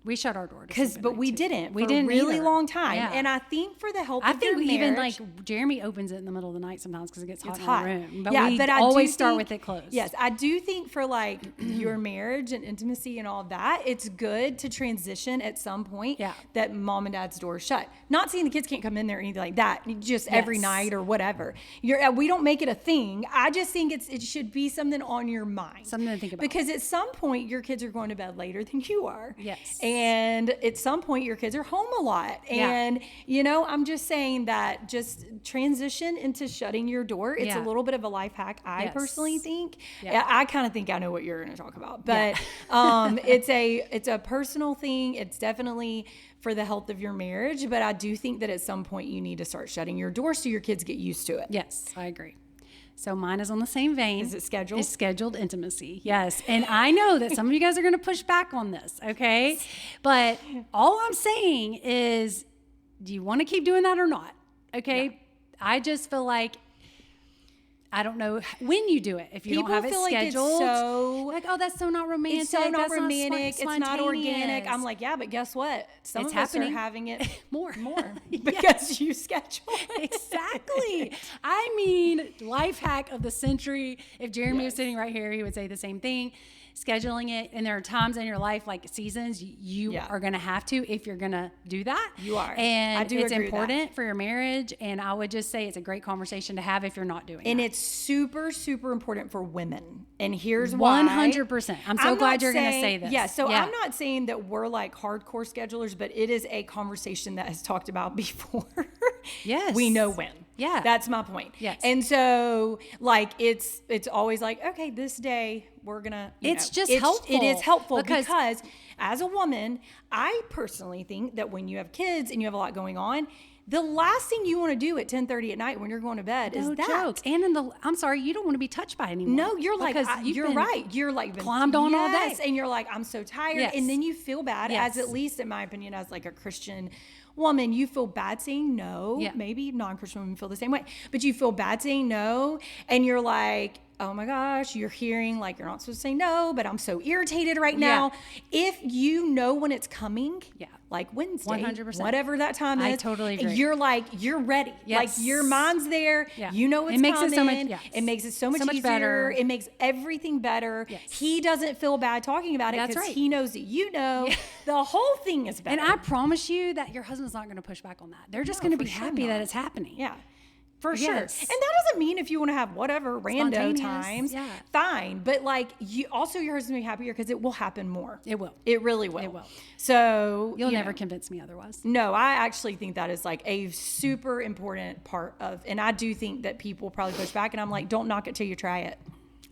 We shut our door. But we didn't. We for didn't a really either. long time. Yeah. And I think for the help I of your think marriage, even like Jeremy opens it in the middle of the night sometimes because it gets hot it's in hot. our room. But yeah, we but I always do start think, with it closed. Yes, I do think for like your marriage and intimacy and all that, it's good to transition at some point. Yeah. That mom and dad's door is shut. Not saying the kids can't come in there or anything like that. Just every night or whatever. We don't make it a thing. I just think it should be something on your mind. Something to think about. Because at some point your kids are going to bed later than you are. Yes. And at some point your kids are home a lot. And, I'm just saying that just transition into shutting your door. It's a little bit of a life hack, I personally think. Yeah. I kind of think I know what you're going to talk about. But it's a personal thing. It's definitely for the health of your marriage. But I do think that at some point you need to start shutting your door so your kids get used to it. Yes, I agree. So mine is on the same vein. Is it scheduled? It's scheduled intimacy. Yes. And I know that some of you guys are going to push back on this, okay? But all I'm saying is, do you want to keep doing that or not? Okay? Yeah. I just feel like I don't know when you do it. If you don't have it scheduled, like, oh, that's so not romantic. It's so not that's romantic. Not it's not organic. I'm like, yeah, but guess what? Some it's of us happening. are having it more because you schedule it. Exactly. I mean, life hack of the century. If Jeremy was sitting right here, he would say the same thing. Scheduling it, and there are times in your life, like seasons, you are going to have to if you're going to do that. You are. And I do it's agree with important for your marriage, and I would just say it's a great conversation to have if you're not doing it. And it's super, super important for women. And here's why. 100%. I'm so glad you're going to say this. Yeah, so I'm not saying that we're like hardcore schedulers, but it is a conversation that has talked about before. Yes. We know when. Yeah. That's my point. Yes. And so like it's always like, okay, this day we're gonna helpful. It is helpful because as a woman, I personally think that when you have kids and you have a lot going on, the last thing you want to do at 10:30 at night when you're going to bed is that. Jokes. And I'm sorry, you don't want to be touched by anyone. No, you're like, you're right. You're like climbed on all day, and you're like, I'm so tired, yes. and then you feel bad. Yes. As at least in my opinion, as like a Christian woman, you feel bad saying no. Yeah. Maybe non-Christian women feel the same way, but you feel bad saying no, and you're like, oh my gosh, you're hearing like you're not supposed to say no, but I'm so irritated right now. If you know when it's coming, like Wednesday, 100%. Whatever that time is, I totally agree. You're ready. Yes. Like your mind's there. Yeah. You know it's it makes coming. It so much. Yes. It makes it so much easier. Better. It makes everything better. Yes. He doesn't feel bad talking about it because he knows that you know. Yeah. The whole thing is better. And I promise you that your husband's not going to push back on that. They're just going to be happy that it's happening. Yeah. For sure. And Yes. that doesn't mean if you want to have whatever rando times, fine. But like your husband will be happier because it will happen more. It will. It really will. It will. So you'll never convince me otherwise. No, I actually think that is like a super important part of, and I do think that people probably push back, and I'm like, don't knock it till you try it.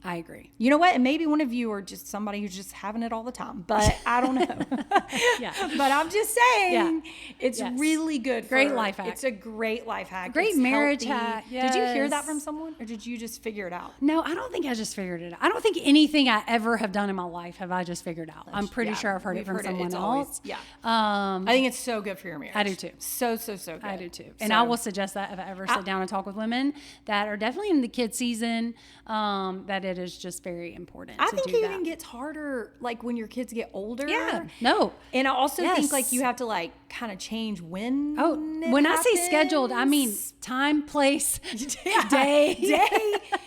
I agree. You know what? And maybe one of you are just somebody who's just having it all the time, but I don't know. But I'm just saying it's really good. Great life hack. It's a great life hack. Great it's marriage healthy. hack. Yes. Did you hear that from someone, or did you just figure it out? No, I don't think I just figured it out. I don't think anything I ever have done in my life have I just figured out. I'm pretty sure I've heard it from someone else. I think it's so good for your marriage. I do too. So good. I do too. And I will suggest that if I ever sit down and talk with women that are definitely in the kid season, that it is just very important. I think it even gets harder like when your kids get older. Yeah. No. And I also think like you have to like kind of change when. Oh, when I say scheduled, I mean time, place, day.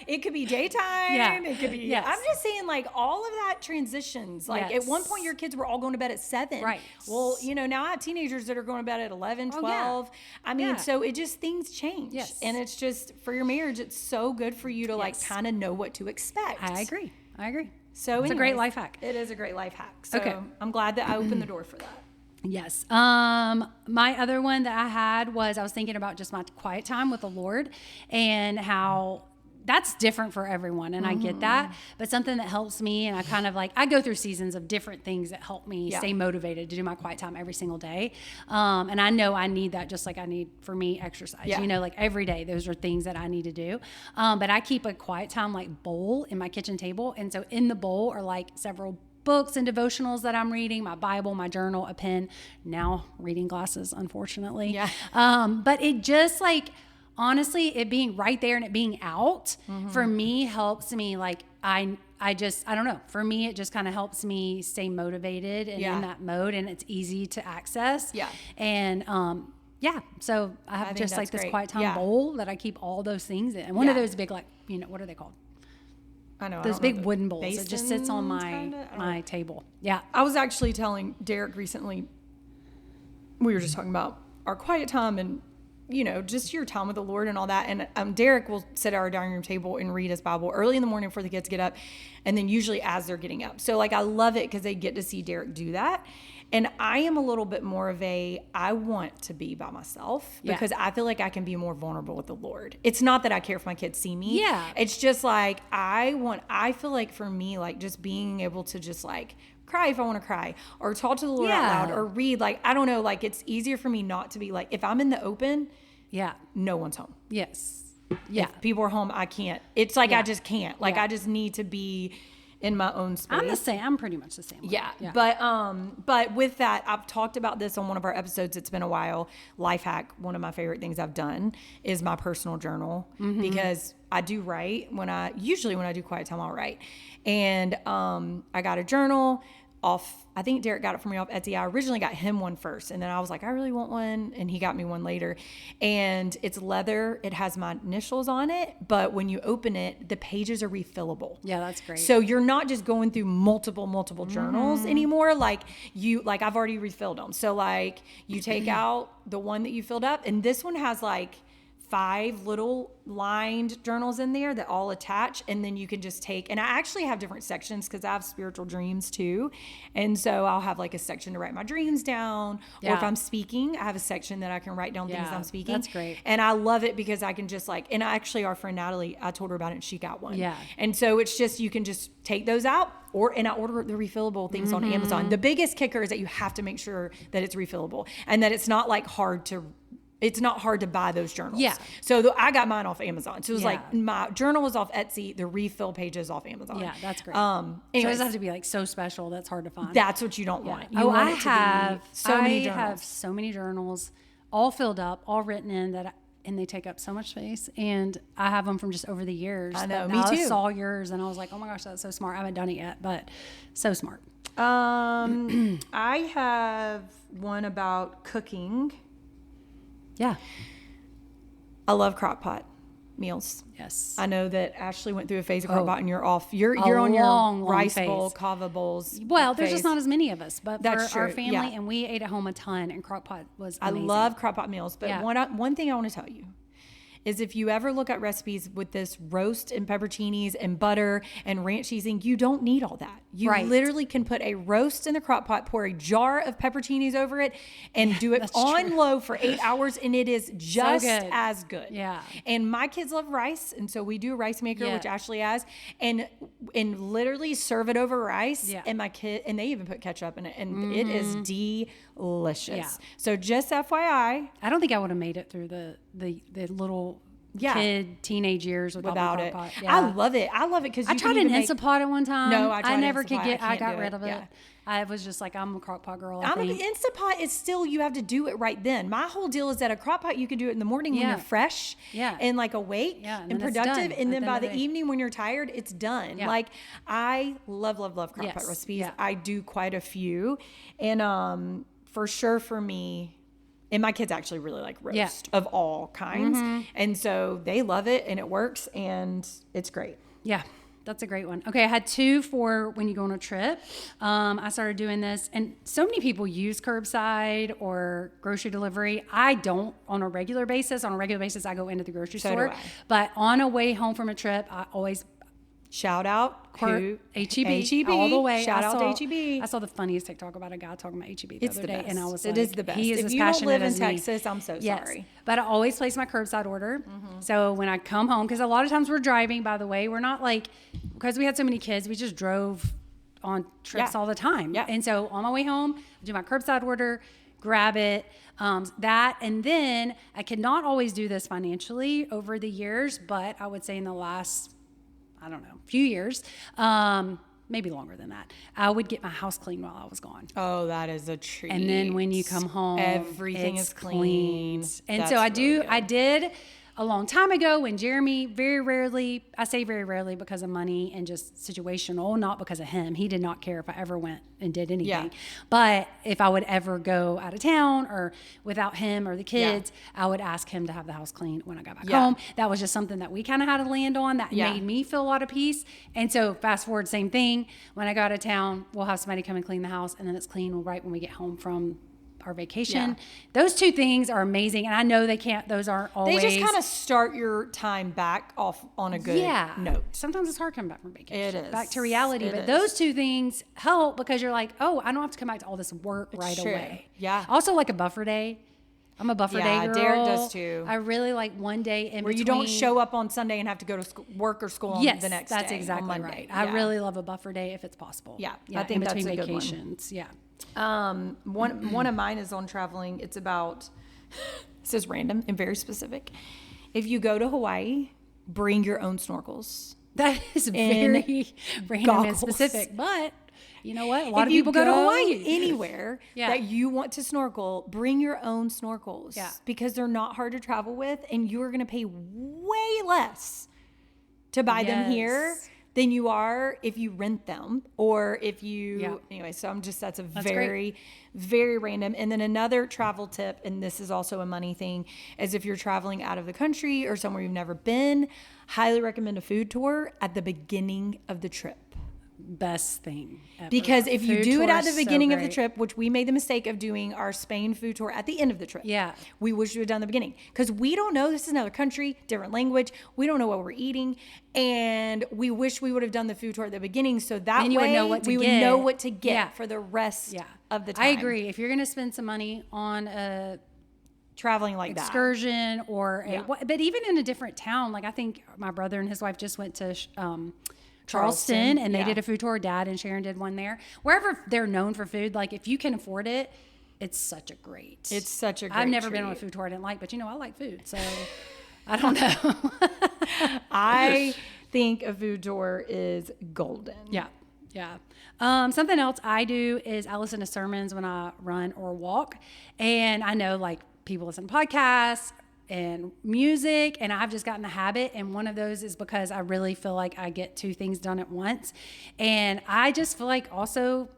It could be daytime. Yeah. It could be. I'm just saying like all of that transitions. Like at one point your kids were all going to bed at 7. Right. Well, now I have teenagers that are going to bed at 11, 12. I mean, so it just things change. Yes. And it's just for your marriage, it's so good for you to like kind of know what to expect. I agree. So it's a great life hack. It is a great life hack. So I'm glad that I opened the door for that. Yes. My other one that I had was I was thinking about just my quiet time with the Lord and how that's different for everyone, and I get that, but something that helps me, and I kind of like, I go through seasons of different things that help me stay motivated to do my quiet time every single day, and I know I need that just like I need, for me, exercise, you know, like every day, those are things that I need to do, but I keep a quiet time like bowl in my kitchen table, and so in the bowl are like several books and devotionals that I'm reading, my Bible, my journal, a pen, now reading glasses, unfortunately, but it just like, honestly, it being right there and it being out for me helps me. Like I don't know. For me, it just kind of helps me stay motivated and in that mode, and it's easy to access. Yeah. And so I have just like this quiet time bowl that I keep all those things in. And one of those big, like, you know, what are they called? I know. Those big wooden bowls. It just sits on my table. Yeah. I was actually telling Derek recently, we were just talking about our quiet time and, you know, just your time with the Lord and all that. And Derek will sit at our dining room table and read his Bible early in the morning before the kids get up, and then usually as they're getting up. So like, I love it because they get to see Derek do that. And I am a little bit more of I want to be by myself because I feel like I can be more vulnerable with the Lord. It's not that I care if my kids see me. Yeah. It's just like, I feel like for me, like just being able to just like cry if I want to cry, or talk to the Lord out loud, or read, like, I don't know, like it's easier for me not to be like, if I'm in the open, no one's home. Yes. Yeah. If people are home, I can't. It's like, I just can't. Like, I just need to be in my own space. I'm the same. I'm pretty much the same. Yeah. But with that, I've talked about this on one of our episodes. It's been a while. Life hack. One of my favorite things I've done is my personal journal, because I do write usually when I do quiet time, I'll write. And I got a journal off, I think Derek got it for me off Etsy. I originally got him one first, and then I was like, I really want one, and he got me one later. And it's leather. It has my initials on it, but when you open it, the pages are refillable. Yeah, that's great. So you're not just going through multiple journals anymore. Like I've already refilled them. So like you take out the one that you filled up, and this one has like 5 little lined journals in there that all attach, and then you can just take, and I actually have different sections because I have spiritual dreams too, and so I'll have like a section to write my dreams down, or if I'm speaking, I have a section that I can write down things I'm speaking. That's great. And I love it because I can just like, and actually our friend Natalie, I told her about it and she got one. And so it's just, you can just take those out, and I order the refillable things on Amazon. The biggest kicker is that you have to make sure that it's refillable and that it's not like it's not hard to buy those journals. Yeah. So I got mine off Amazon. So it was like my journal was off Etsy, the refill pages off Amazon. Yeah, that's great. Anyways, so it doesn't have to be like so special. That's hard to find. That's what you don't want. You want it to be so many journals. I have so many journals, all filled up, all written in and they take up so much space. And I have them from just over the years. I know, me too. I saw yours and I was like, oh my gosh, that's so smart. I haven't done it yet, but so smart. I have one about cooking. Yeah. I love crock pot meals. Yes. I know that Ashley went through a phase of crock pot, and you're off. You're on your rice bowl, kava bowls. Well, there's just not as many of us, but that's for our family, and we ate at home a ton, and crock pot was amazing. I love crock pot meals, but one thing I want to tell you is if you ever look at recipes with this roast and pepperoncinis and butter and ranch seasoning, you don't need all that. You literally can put a roast in the crock pot, pour a jar of pepperoncinis over it, and do it on low for 8 hours, and it is just as good. Yeah. And my kids love rice, and so we do a rice maker, which Ashley has, and literally serve it over rice. Yeah. And my kid, and they even put ketchup in it, and it is delicious. Yeah. So just FYI, I don't think I would have made it through the little kid teenage years without it. Pot. Yeah. I love it because I tried an Instant Pot at one time. No, I never could get. I got rid of it. Yeah. I was just like, I'm a crock pot girl. An Instant Pot is still, you have to do it right then. My whole deal is that a crock pot, you can do it in the morning when you're fresh and like awake and productive. And then by the evening when you're tired, it's done. Yeah. Like I love crock pot recipes. Yeah. I do quite a few. And for sure for me, and my kids actually really like roast of all kinds. And so they love it and it works and it's great. Yeah. That's a great one. Okay, I had 2 for when you go on a trip. I started doing this, and so many people use curbside or grocery delivery. I don't on a regular basis. On a regular basis, I go into the grocery store. Do I. But on a way home from a trip, I always Shout out HEB all the way. Shout out to HEB. I saw the funniest TikTok about a guy talking about HEB the other day, best. and I was It like, is the best. He is if as you don't passionate live in as me. Texas, I'm so sorry. But I always place my curbside order. So when I come home, because a lot of times we're driving, by the way, we're not like, because we had so many kids, we just drove on trips all the time. Yeah. And so on my way home, I do my curbside order, grab it, and then I cannot always do this financially over the years, but I would say in the last, I don't know, few years, maybe longer than that, I would get my house clean while I was gone. Oh, that is a treat. And then when you come home, everything is clean. And That's so really I did a long time ago when Jeremy very rarely, I say very rarely because of money and just situational, not because of him. He did not care if I ever went and did anything. Yeah. But if I would ever go out of town or without him or the kids, I would ask him to have the house clean when I got back home. That was just something that we kind of had to land on that made me feel a lot of peace. And so fast forward, same thing. When I go out of town, we'll have somebody come and clean the house, and then it's clean right when we get home from our vacation. Those two things are amazing, and I know those aren't always. They just kind of start your time back off on a good note. Sometimes it's hard coming back from vacation. It is. Back to reality. It but is. those two things help because you're like, oh, I don't have to come back to all this work right true. away. Yeah. Also like a buffer day. I'm a buffer day girl. Derek does too. I really like one day in where between. you don't show up on Sunday and have to go to work or school on the next day. Yes, that's exactly on Monday. right. I really love a buffer day if it's possible. Yeah, I think in between that's a good one. vacations. Yeah. One of mine is on traveling. It's about, this is random and very specific. If you go to Hawaii, bring your own snorkels. That is very random and specific, but you know what? A lot of people go to Hawaii. Anywhere that you want to snorkel, bring your own snorkels. Yeah. Because they're not hard to travel with, and you're going to pay way less to buy them here than you are if you rent them or if you anyway. So that's very, very random. And then another travel tip, and this is also a money thing, is if you're traveling out of the country or somewhere you've never been, highly recommend a food tour at the beginning of the trip. Best thing ever. Because if you Food do it tour at the is beginning so of the great. trip, which we made the mistake of doing our Spain food tour at the end of the trip. Yeah. We wish we had done the beginning because we don't know. This is another country, different language. We don't know what we're eating. And we wish we would have done the food tour at the beginning. So that Then you would know what to we would get. know what to get Yeah. for the rest of the time. I agree. If you're going to spend some money on a Traveling like that. excursion or but even in a different town, like I think my brother and his wife just went to Charleston, and they did a food tour. Dad and Sharon did one there. Wherever they're known for food, like if you can afford it, it's such a great. I've never been on a food tour I didn't like, but I like food, so I don't know. I think a food tour is golden. Yeah. Something else I do is I listen to sermons when I run or walk, and I know like people listen to podcasts and music, and I've just gotten the habit, and one of those is because I really feel like I get two things done at once, and I just feel like also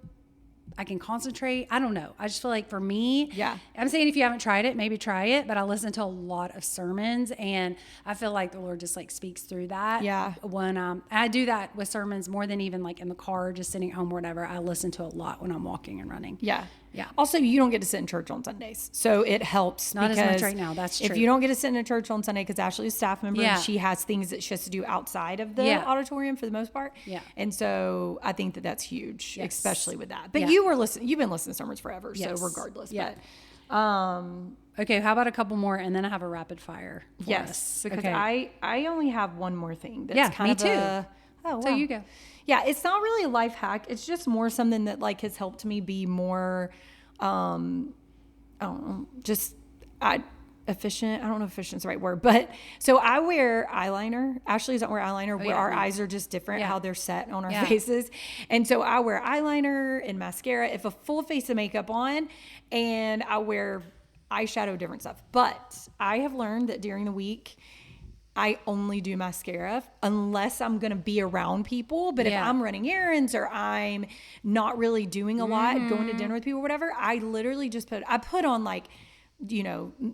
I can concentrate. I don't know. I just feel like for me, I'm saying if you haven't tried it, maybe try it, but I listen to a lot of sermons, and I feel like the Lord just like speaks through that. Yeah. When I do that with sermons more than even like in the car, just sitting at home or whatever, I listen to a lot when I'm walking and running. Yeah. Yeah. Also, you don't get to sit in church on Sundays. So it helps. Not because as much right now. That's true. If you don't get to sit in a church on Sunday, because Ashley's a staff member, Yeah. and she has things that she has to do outside of the auditorium for the most part. Yeah. And so I think that that's huge, Yes. especially with that. But Yeah. you've been listening to sermons forever. Yes. So regardless. Yeah. But Okay, how about a couple more, and then I have a rapid fire for yes, us. because Okay. I only have one more thing. That's kind me of too. Oh, wow. So you go. Yeah, it's not really a life hack. It's just more something that like has helped me be more, I don't know, just efficient. I don't know if efficient's the right word, but so I wear eyeliner. Ashley doesn't wear eyeliner. Where our eyes are just different, how they're set on our faces. And so I wear eyeliner and mascara, if a full face of makeup on, and I wear eyeshadow, different stuff. But I have learned that during the week, I only do mascara unless I'm going to be around people. But if I'm running errands or I'm not really doing a lot, going to dinner with people, whatever, I literally just put on like,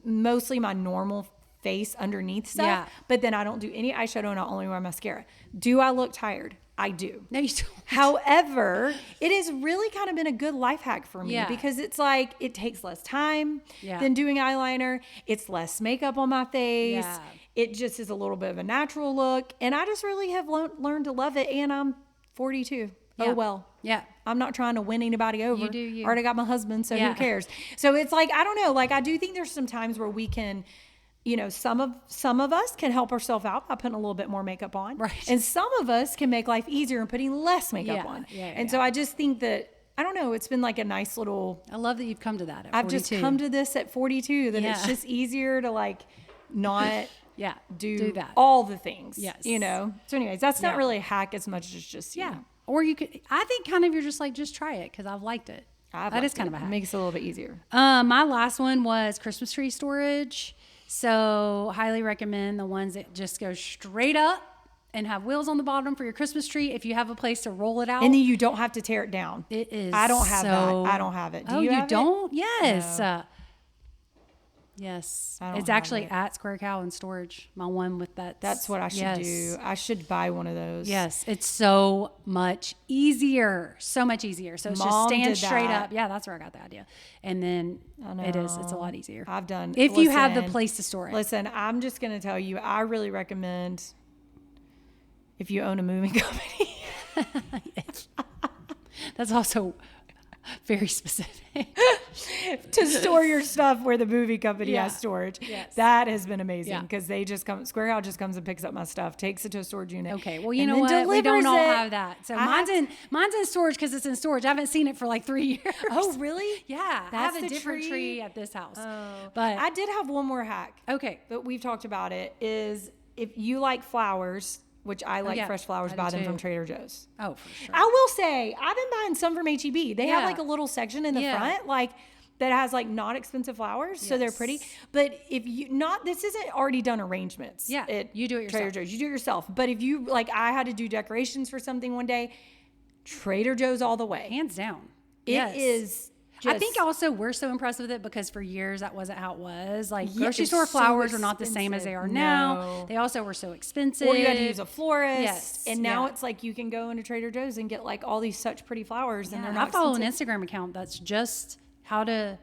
mostly my normal face underneath stuff. Yeah. But then I don't do any eyeshadow and I only wear mascara. Do I look tired? I do. No, you don't. However, it has really kind of been a good life hack for me because it's like it takes less time than doing eyeliner. It's less makeup on my face. Yeah. it just is a little bit of a natural look. And I just really have learned to love it. And I'm 42. Yeah. Oh, well. Yeah. I'm not trying to win anybody over. You do you. Already got my husband, so Yeah. who cares? So it's like, I don't know. Like, I do think there's some times where we can, you know, some of us can help ourselves out by putting a little bit more makeup on. Right. And some of us can make life easier and putting less makeup on. And so I just think that, I don't know, it's been like a nice little. I love that you've come to that at 42. I've just come to this at 42, that Yeah. it's just easier to like not Yeah. do that. all the things. Yes. You know? So anyways, that's not Yeah. really a hack as much as just, you Yeah. know, Or you could, I think kind of you're just like, just try it because I've liked it. That is kind of a It hack. makes it a little bit easier. My last one was Christmas tree storage. So highly recommend the ones that just go straight up and have wheels on the bottom for your Christmas tree. If you have a place to roll it out. And then you don't have to tear it down. It is. I don't have so, that. I don't have it. Do oh, you you have it? don't? Yes. No. Yes. I don't It's have actually it. at Square Cow in storage. My one with that. That's what I should do. I should buy one of those. Yes. It's so much easier. So much easier. So it's just Mom stand did straight that. up. Yeah, that's where I got the idea. And then it is. It's a lot easier. I've done. If you have the listen, place to store it. Listen, I'm just going to tell you, I really recommend if you own a moving company. That's also very specific. to store your stuff where the movie company Yeah. has storage. Yes. That has been amazing Yeah. because they just come, Square House just comes and picks up my stuff, takes it to a storage unit. Okay, well, you and know then what? We don't delivers all it. have that. So I have- mine's in storage because it's in storage. I haven't seen it for like 3 years. Oh, really? Yeah, I That's have a the different tree? tree at this house. Oh. But I did have one more hack, okay, but we've talked about it, is if you like flowers, which I like yeah, fresh flowers, I buy do them too. from Trader Joe's. oh for sure. I will say, I've been buying some from HEB. They have Yeah. like a little section in the Yeah. front, like that has like not expensive flowers, so they're pretty. Yes. But if you this isn't already done arrangements. Yeah, at you do it Trader yourself. Joe's. You do it yourself. But if you like, I had to do decorations for something one day. Trader Joe's all the way. Hands down. It Yes. is. I think also we're so impressed with it because for years that wasn't how it was. Like Yeah, grocery it's store so flowers are not the same as they are now. No. They also were so expensive. Or you had to use a florist. Yes, And now yeah. it's like you can go into Trader Joe's and get like all these such pretty flowers, and Yeah, they're and not I follow an expensive. Instagram account that's just how to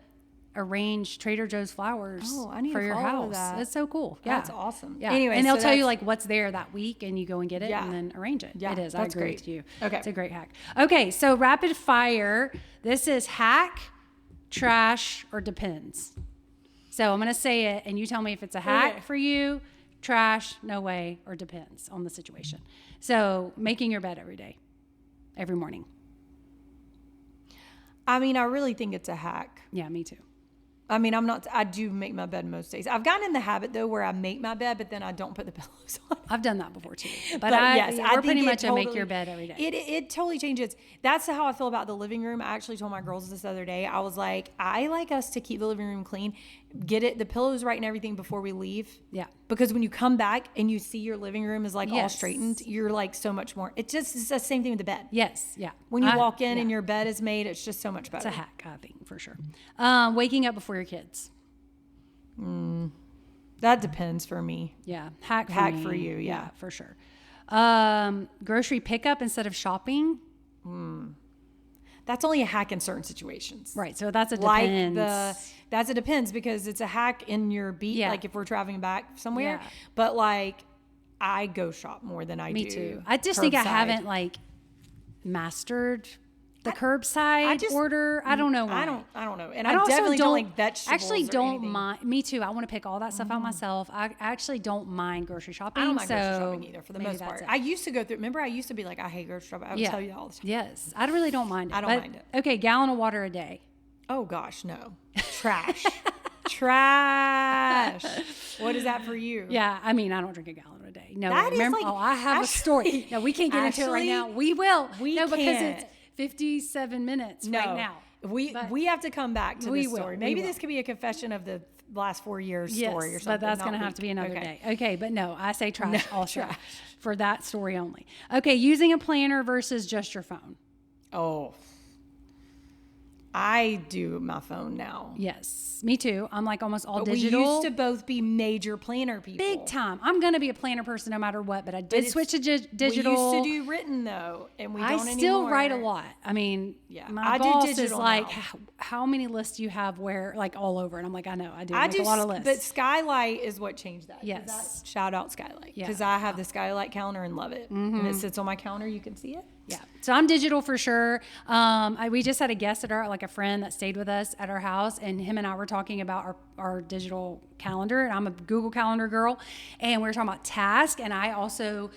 arrange Trader Joe's flowers Oh, I need for to your follow house. that. It's so cool. Yeah. That's awesome. Yeah. Anyway, and they'll so tell you that's- like what's there that week and you go and get it Yeah. and then arrange it. Yeah, It is. that's I agree great. with you. Okay. It's a great hack. Okay. So rapid fire. This is hack, trash, or depends. So I'm going to say it and you tell me if it's a hack Okay. for you, trash, no way, or depends on the situation. So making your bed every day, every morning. I mean, I really think it's a hack. Yeah, me too. I mean, I do make my bed most days. I've gotten in the habit though where I make my bed, but then I don't put the pillows on. I've done that before too. But, But yes, I we're think pretty it much a make totally- your bed every day. It totally changes. That's how I feel about the living room. I actually told my girls this other day. I was like, I like us to keep the living room clean, get it, the pillows right and everything before we leave. Yeah. Because when you come back and you see your living room is like all Yes. straightened, you're like so much more. It's the same thing with the bed. Yes. Yeah. When you I- walk in yeah. and your bed is made, it's just so much better. It's a hack, I think, for sure. Waking up before your kids. That depends for me. Yeah. Hack for Hack me. for you, yeah. For sure. Grocery pickup instead of shopping. That's only a hack in certain situations. Right. So that's a Like depends. that's a depends because it's a hack in your beat. Yeah. Like if we're traveling back somewhere, Yeah. but like I go shop more than I do. Me too. I just think I curbside. haven't like mastered the curbside order. I don't know why. I don't know. And I I also definitely don't like vegetables. Actually, or don't anything. mind. Me too. I want to pick all that stuff out myself. I actually don't mind grocery shopping. I don't mind so grocery shopping either for the maybe most that's part. it. I used to go through. Remember, I used to be like, I hate grocery shopping. I would tell you that all the time. Yes, I really don't mind it. I don't mind it. Okay, gallon of water a day. Oh gosh, no. Trash. Trash. What is that for you? Yeah, I mean, I don't drink a gallon a day. No, That is remember? like- I have a story. actually- No, we can't get into it right actually, now. We will. we no, because can't. it's 57 minutes No. right now. We have to come back to We this will. story. We Maybe will. this could be a confession of the last 4 years Yes, story or something. but that's not going to have week. to be another Okay. day. Okay, but no, I say trash also trash. for that story only. Okay, using a planner versus just your phone. Oh. I do my phone now. Yes, me too. I'm like almost all But digital. we used to both be major planner people. Big time. I'm going to be a planner person no matter what, but I did switch to digital. We used to do written though, and we don't anymore. I still write a lot. I mean, my boss is like, how many lists do you have where, like all over? And I'm like, I know, I do a lot of lists. But Skylight is what changed that. Yes. Shout out Skylight. Because I have the Skylight calendar and love it. And it sits on my counter. You can see it. Yeah. So I'm digital for sure. We just had a guest at a friend that stayed with us at our house, and him and I were talking about our digital calendar, and I'm a Google Calendar girl, and we were talking about tasks, and I also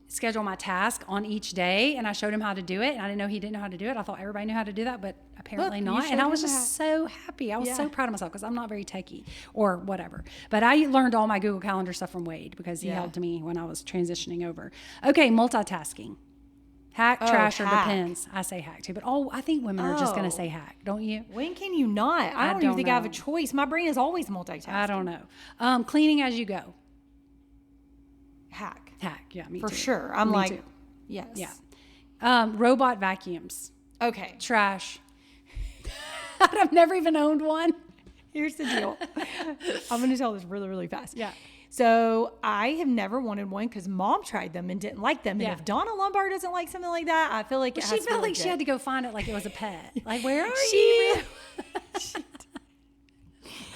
schedule my task on each day, and I showed him how to do it, and I didn't know he didn't know how to do it. I thought everybody knew how to do that, but apparently not. And I was just so happy. I was so proud of myself because I'm not very techie or whatever. But I learned all my Google Calendar stuff from Wade because he helped me when I was transitioning over. Okay, multitasking. Hack, trash, or depends. I say hack too, but I think women are just going to say hack, don't you? When can you not? I don't even think I have a choice. My brain is always multitasking. I don't know. Cleaning as you go. Hack. Yeah, me For too. sure. I'm me like, too. yes. Yeah. Robot vacuums. Okay. Trash. I've never even owned one. Here's the deal. I'm going to tell this really, really fast. Yeah. So I have never wanted one because Mom tried them and didn't like them. And if Donna Lombard doesn't like something like that, I feel like she felt like she had to go find it like it was a pet. Like, where are she you?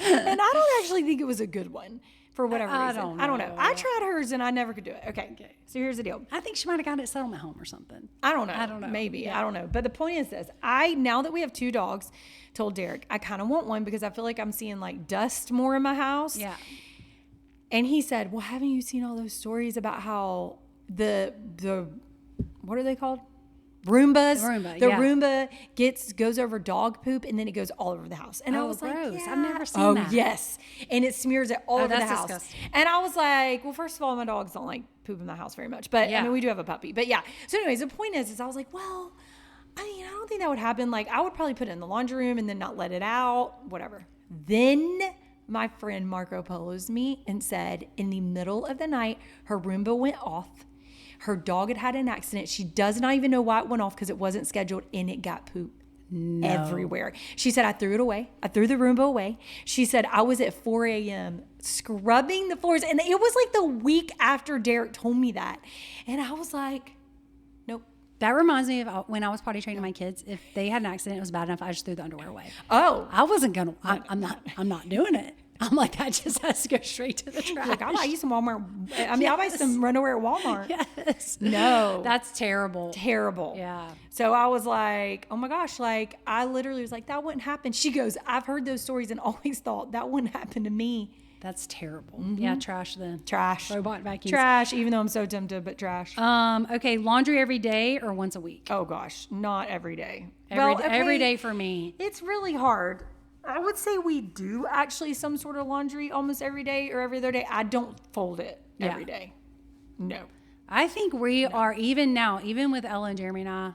And I don't actually think it was a good one for whatever reason. I don't know. I tried hers and I never could do it. Okay. So here's the deal. I think she might have gotten it at Settlement Home or something. I don't know. Maybe. Yeah. I don't know. But the point is this. Now that we have 2 dogs, told Derek, I kind of want one because I feel like I'm seeing like dust more in my house. Yeah. And he said, well, haven't you seen all those stories about how the what are they called? Roombas. The Roomba goes over dog poop and then it goes all over the house. And I was gross. like, I've never seen that. Oh, yes. And it smears it all over the house. Disgusting. And I was like, well, first of all, my dogs don't like poop in the house very much. But I mean, we do have a puppy. But yeah. So anyways, the point is I was like, well, I mean, I don't think that would happen. Like, I would probably put it in the laundry room and then not let it out, whatever. Then my friend Marco Polo's me and said in the middle of the night, her Roomba went off. Her dog had an accident. She does not even know why it went off because it wasn't scheduled and it got poop everywhere. She said, I threw it away. I threw the Roomba away. She said, I was at 4 a.m. scrubbing the floors. And it was like the week after Derek told me that. And I was like, nope. That reminds me of when I was potty training my kids. If they had an accident, it was bad enough, I just threw the underwear away. Oh. I wasn't going to. I'm not doing it. I'm like, that just has to go straight to the trash. Like, I'll buy you some Walmart. I mean, I'll buy some underwear at Walmart. Yes. No. That's terrible. Terrible. Yeah. So I was like, oh my gosh, like, I literally was like, that wouldn't happen. She goes, I've heard those stories and always thought that wouldn't happen to me. That's terrible. Mm-hmm. Yeah, trash then. Trash. Robot vacuums. Trash, even though I'm so tempted, but trash. Okay, laundry every day or once a week? Oh gosh, not every day. Every day for me. It's really hard. I would say we do actually some sort of laundry almost every day or every other day. I don't fold it every day. No. I think we are, even now, even with Ella and Jeremy and I,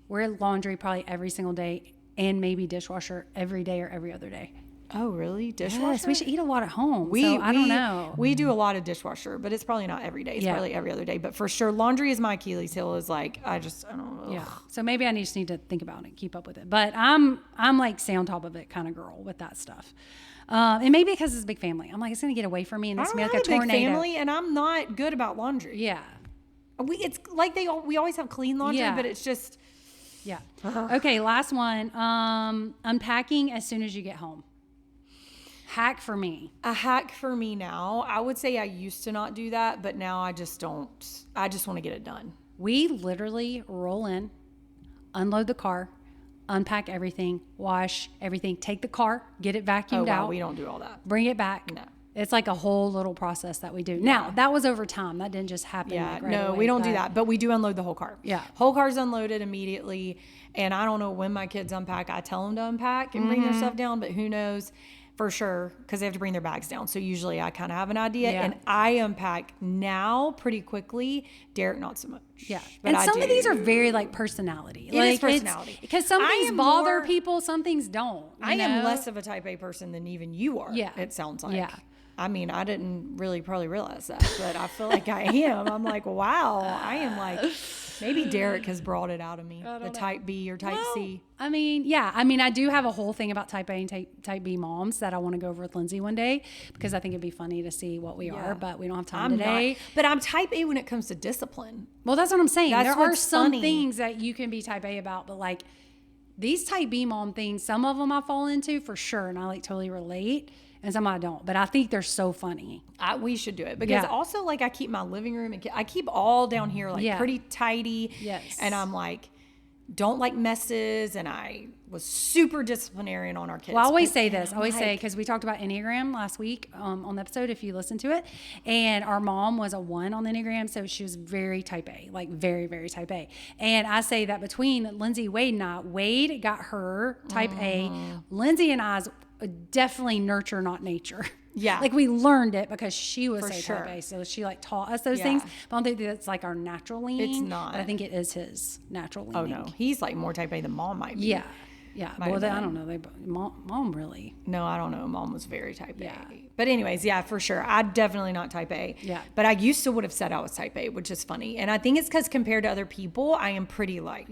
we're laundry probably every single day and maybe dishwasher every day or every other day. Oh, really? Dishwasher? Yes, we should eat a lot at home. I don't know. We do a lot of dishwasher, but it's probably not every day. It's probably every other day. But for sure, laundry is my Achilles heel. Is like, I don't know. Yeah. So maybe I just need to think about it, keep up with it. But I'm like stay on top of it kind of girl with that stuff. And maybe because it's a big family. I'm like, it's going to get away from me and it's going to be like a tornado. Big family, and I'm not good about laundry. Yeah. It's like we always have clean laundry, but it's just. Yeah. Okay, last one. Unpacking as soon as you get home. Hack for me. A hack for me now. I would say I used to not do that, but now I just don't. I just want to get it done. We literally roll in, unload the car, unpack everything, wash everything, take the car, get it vacuumed out. We don't do all that. Bring it back. No. It's like a whole little process that we do. Yeah. Now, that was over time. That didn't just happen. Yeah, like right away, we don't do that, but we do unload the whole car. Yeah. Whole car's unloaded immediately. And I don't know when my kids unpack. I tell them to unpack and bring their stuff down, but who knows for sure, because they have to bring their bags down. So usually I kind of have an idea, and I unpack now pretty quickly. Derek, not so much. Yeah. But some of these are very like personality. It is personality. Because some things bother people, some things don't. I am less of a type A person than even you are. Yeah. It sounds like. Yeah. I mean, I didn't really probably realize that, but I feel like I am. I'm like, wow, I am like Maybe Derek has brought it out of me, the type B or type C. I mean, yeah. I mean, I do have a whole thing about type A and type B moms that I want to go over with Lindsey one day because I think it'd be funny to see what we are, but we don't have time today. But I'm type A when it comes to discipline. Well, that's what I'm saying. That's there are what's some funny. things that you can be type A about, but like these type B mom things, some of them I fall into for sure, and I like totally relate. And some I don't, but I think they're so funny. We should do it because also like I keep my living room and I keep all down here like pretty tidy. Yes. And I'm like, don't like messes. And I was super disciplinarian on our kids. Well, I always say this. I always say, because we talked about Enneagram last week on the episode, if you listen to it. And our mom was a 1 on the Enneagram. So she was very type A, like very, very type A. And I say that between Lindsey, Wade, and I, Wade got her type A. Lindsey and I's definitely nurture, not nature. Yeah. Like we learned it because she was so sure. type A. So she like taught us those things. But I don't think that's like our natural leaning. It's not. But I think it is his natural leaning. Oh no. He's like more type A than mom might be. Yeah. Yeah. Well, I don't know. Mom really. No, I don't know. Mom was very type A. Yeah. But anyways, yeah, for sure. I'm definitely not type A. Yeah. But I used to would have said I was type A, which is funny. And I think it's because compared to other people, I am pretty like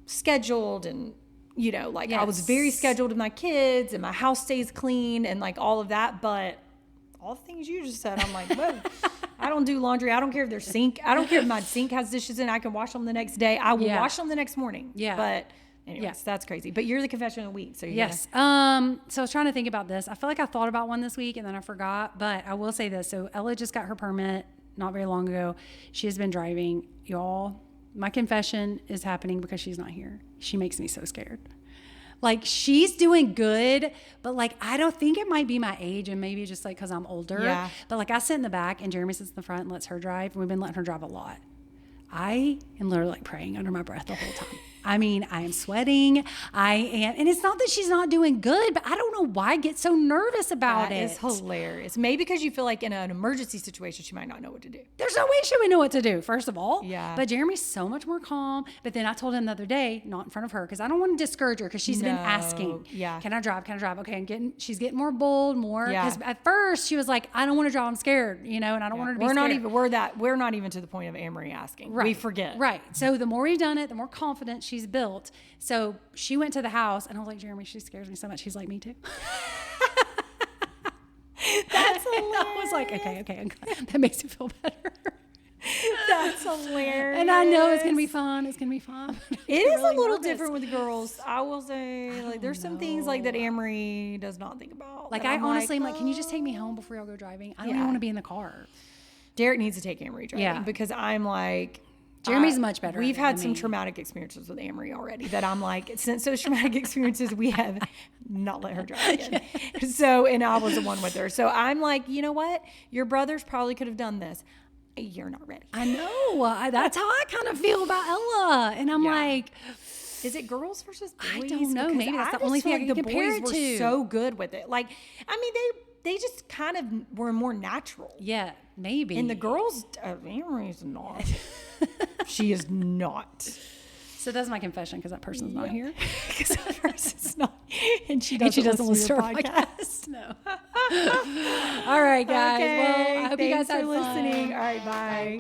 scheduled and you know, like I was very scheduled with my kids and my house stays clean and like all of that. But all the things you just said, I'm like, whoa, I don't do laundry. I don't care if there's sink. I don't care if my sink has dishes in. I can wash them the next day. I will wash them the next morning. Yeah. But anyways, that's crazy. But you're the confession of the week. So you so I was trying to think about this. I feel like I thought about one this week and then I forgot. But I will say this. So Ella just got her permit not very long ago. She has been driving. Y'all, my confession is happening because she's not here. She makes me so scared. Like she's doing good, but like I don't think it might be my age and maybe just like because I'm older. Yeah. But like I sit in the back and Jeremy sits in the front and lets her drive. And we've been letting her drive a lot. I am literally like praying under my breath the whole time. I mean, I am sweating. And it's not that she's not doing good, but I don't know why I get so nervous about it. That is hilarious. Maybe because you feel like in an emergency situation, she might not know what to do. There's no way she would know what to do, first of all. Yeah. But Jeremy's so much more calm. But then I told him the other day, not in front of her, because I don't want to discourage her, because she's been asking, can I drive? Can I drive? Okay, she's getting more bold, more. Because at first she was like, I don't want to drive. I'm scared, you know, and I don't want her to be scared. We're not even to the point of Amory asking. Right. We forget. Right. So the more we've done it, the more confident she's built. So she went to the house and I was like, Jeremy, she scares me so much. He's like, me too. That's hilarious. I was like, okay. That makes me feel better. That's hilarious. And I know it's going to be fun. It's going to be fun. It is really a little different with the girls. I will say, like, there's some things like that Amory does not think about. Like, I honestly am like, can you just take me home before y'all go driving? I don't even want to be in the car. Derek needs to take Amory driving because I'm like, Jeremy's much better. We've had some traumatic experiences with Amory already that I'm like, since those traumatic experiences, we have not let her drive again. So, and I was the one with her. So I'm like, you know what? Your brothers probably could have done this. You're not ready. I know. That's how I kind of feel about Ella. And I'm like, is it girls versus boys? I don't know. Maybe that's the only thing I can compare it to. Were so good with it. Like, I mean, they just kind of were more natural. Yeah, maybe. And the girls, Amory's not. She is not. So that's my confession because that person's not here. Because that person's not. And she doesn't listen to our podcast. No. All right, guys. Okay, well, I hope you guys had fun. Listening. All right, bye.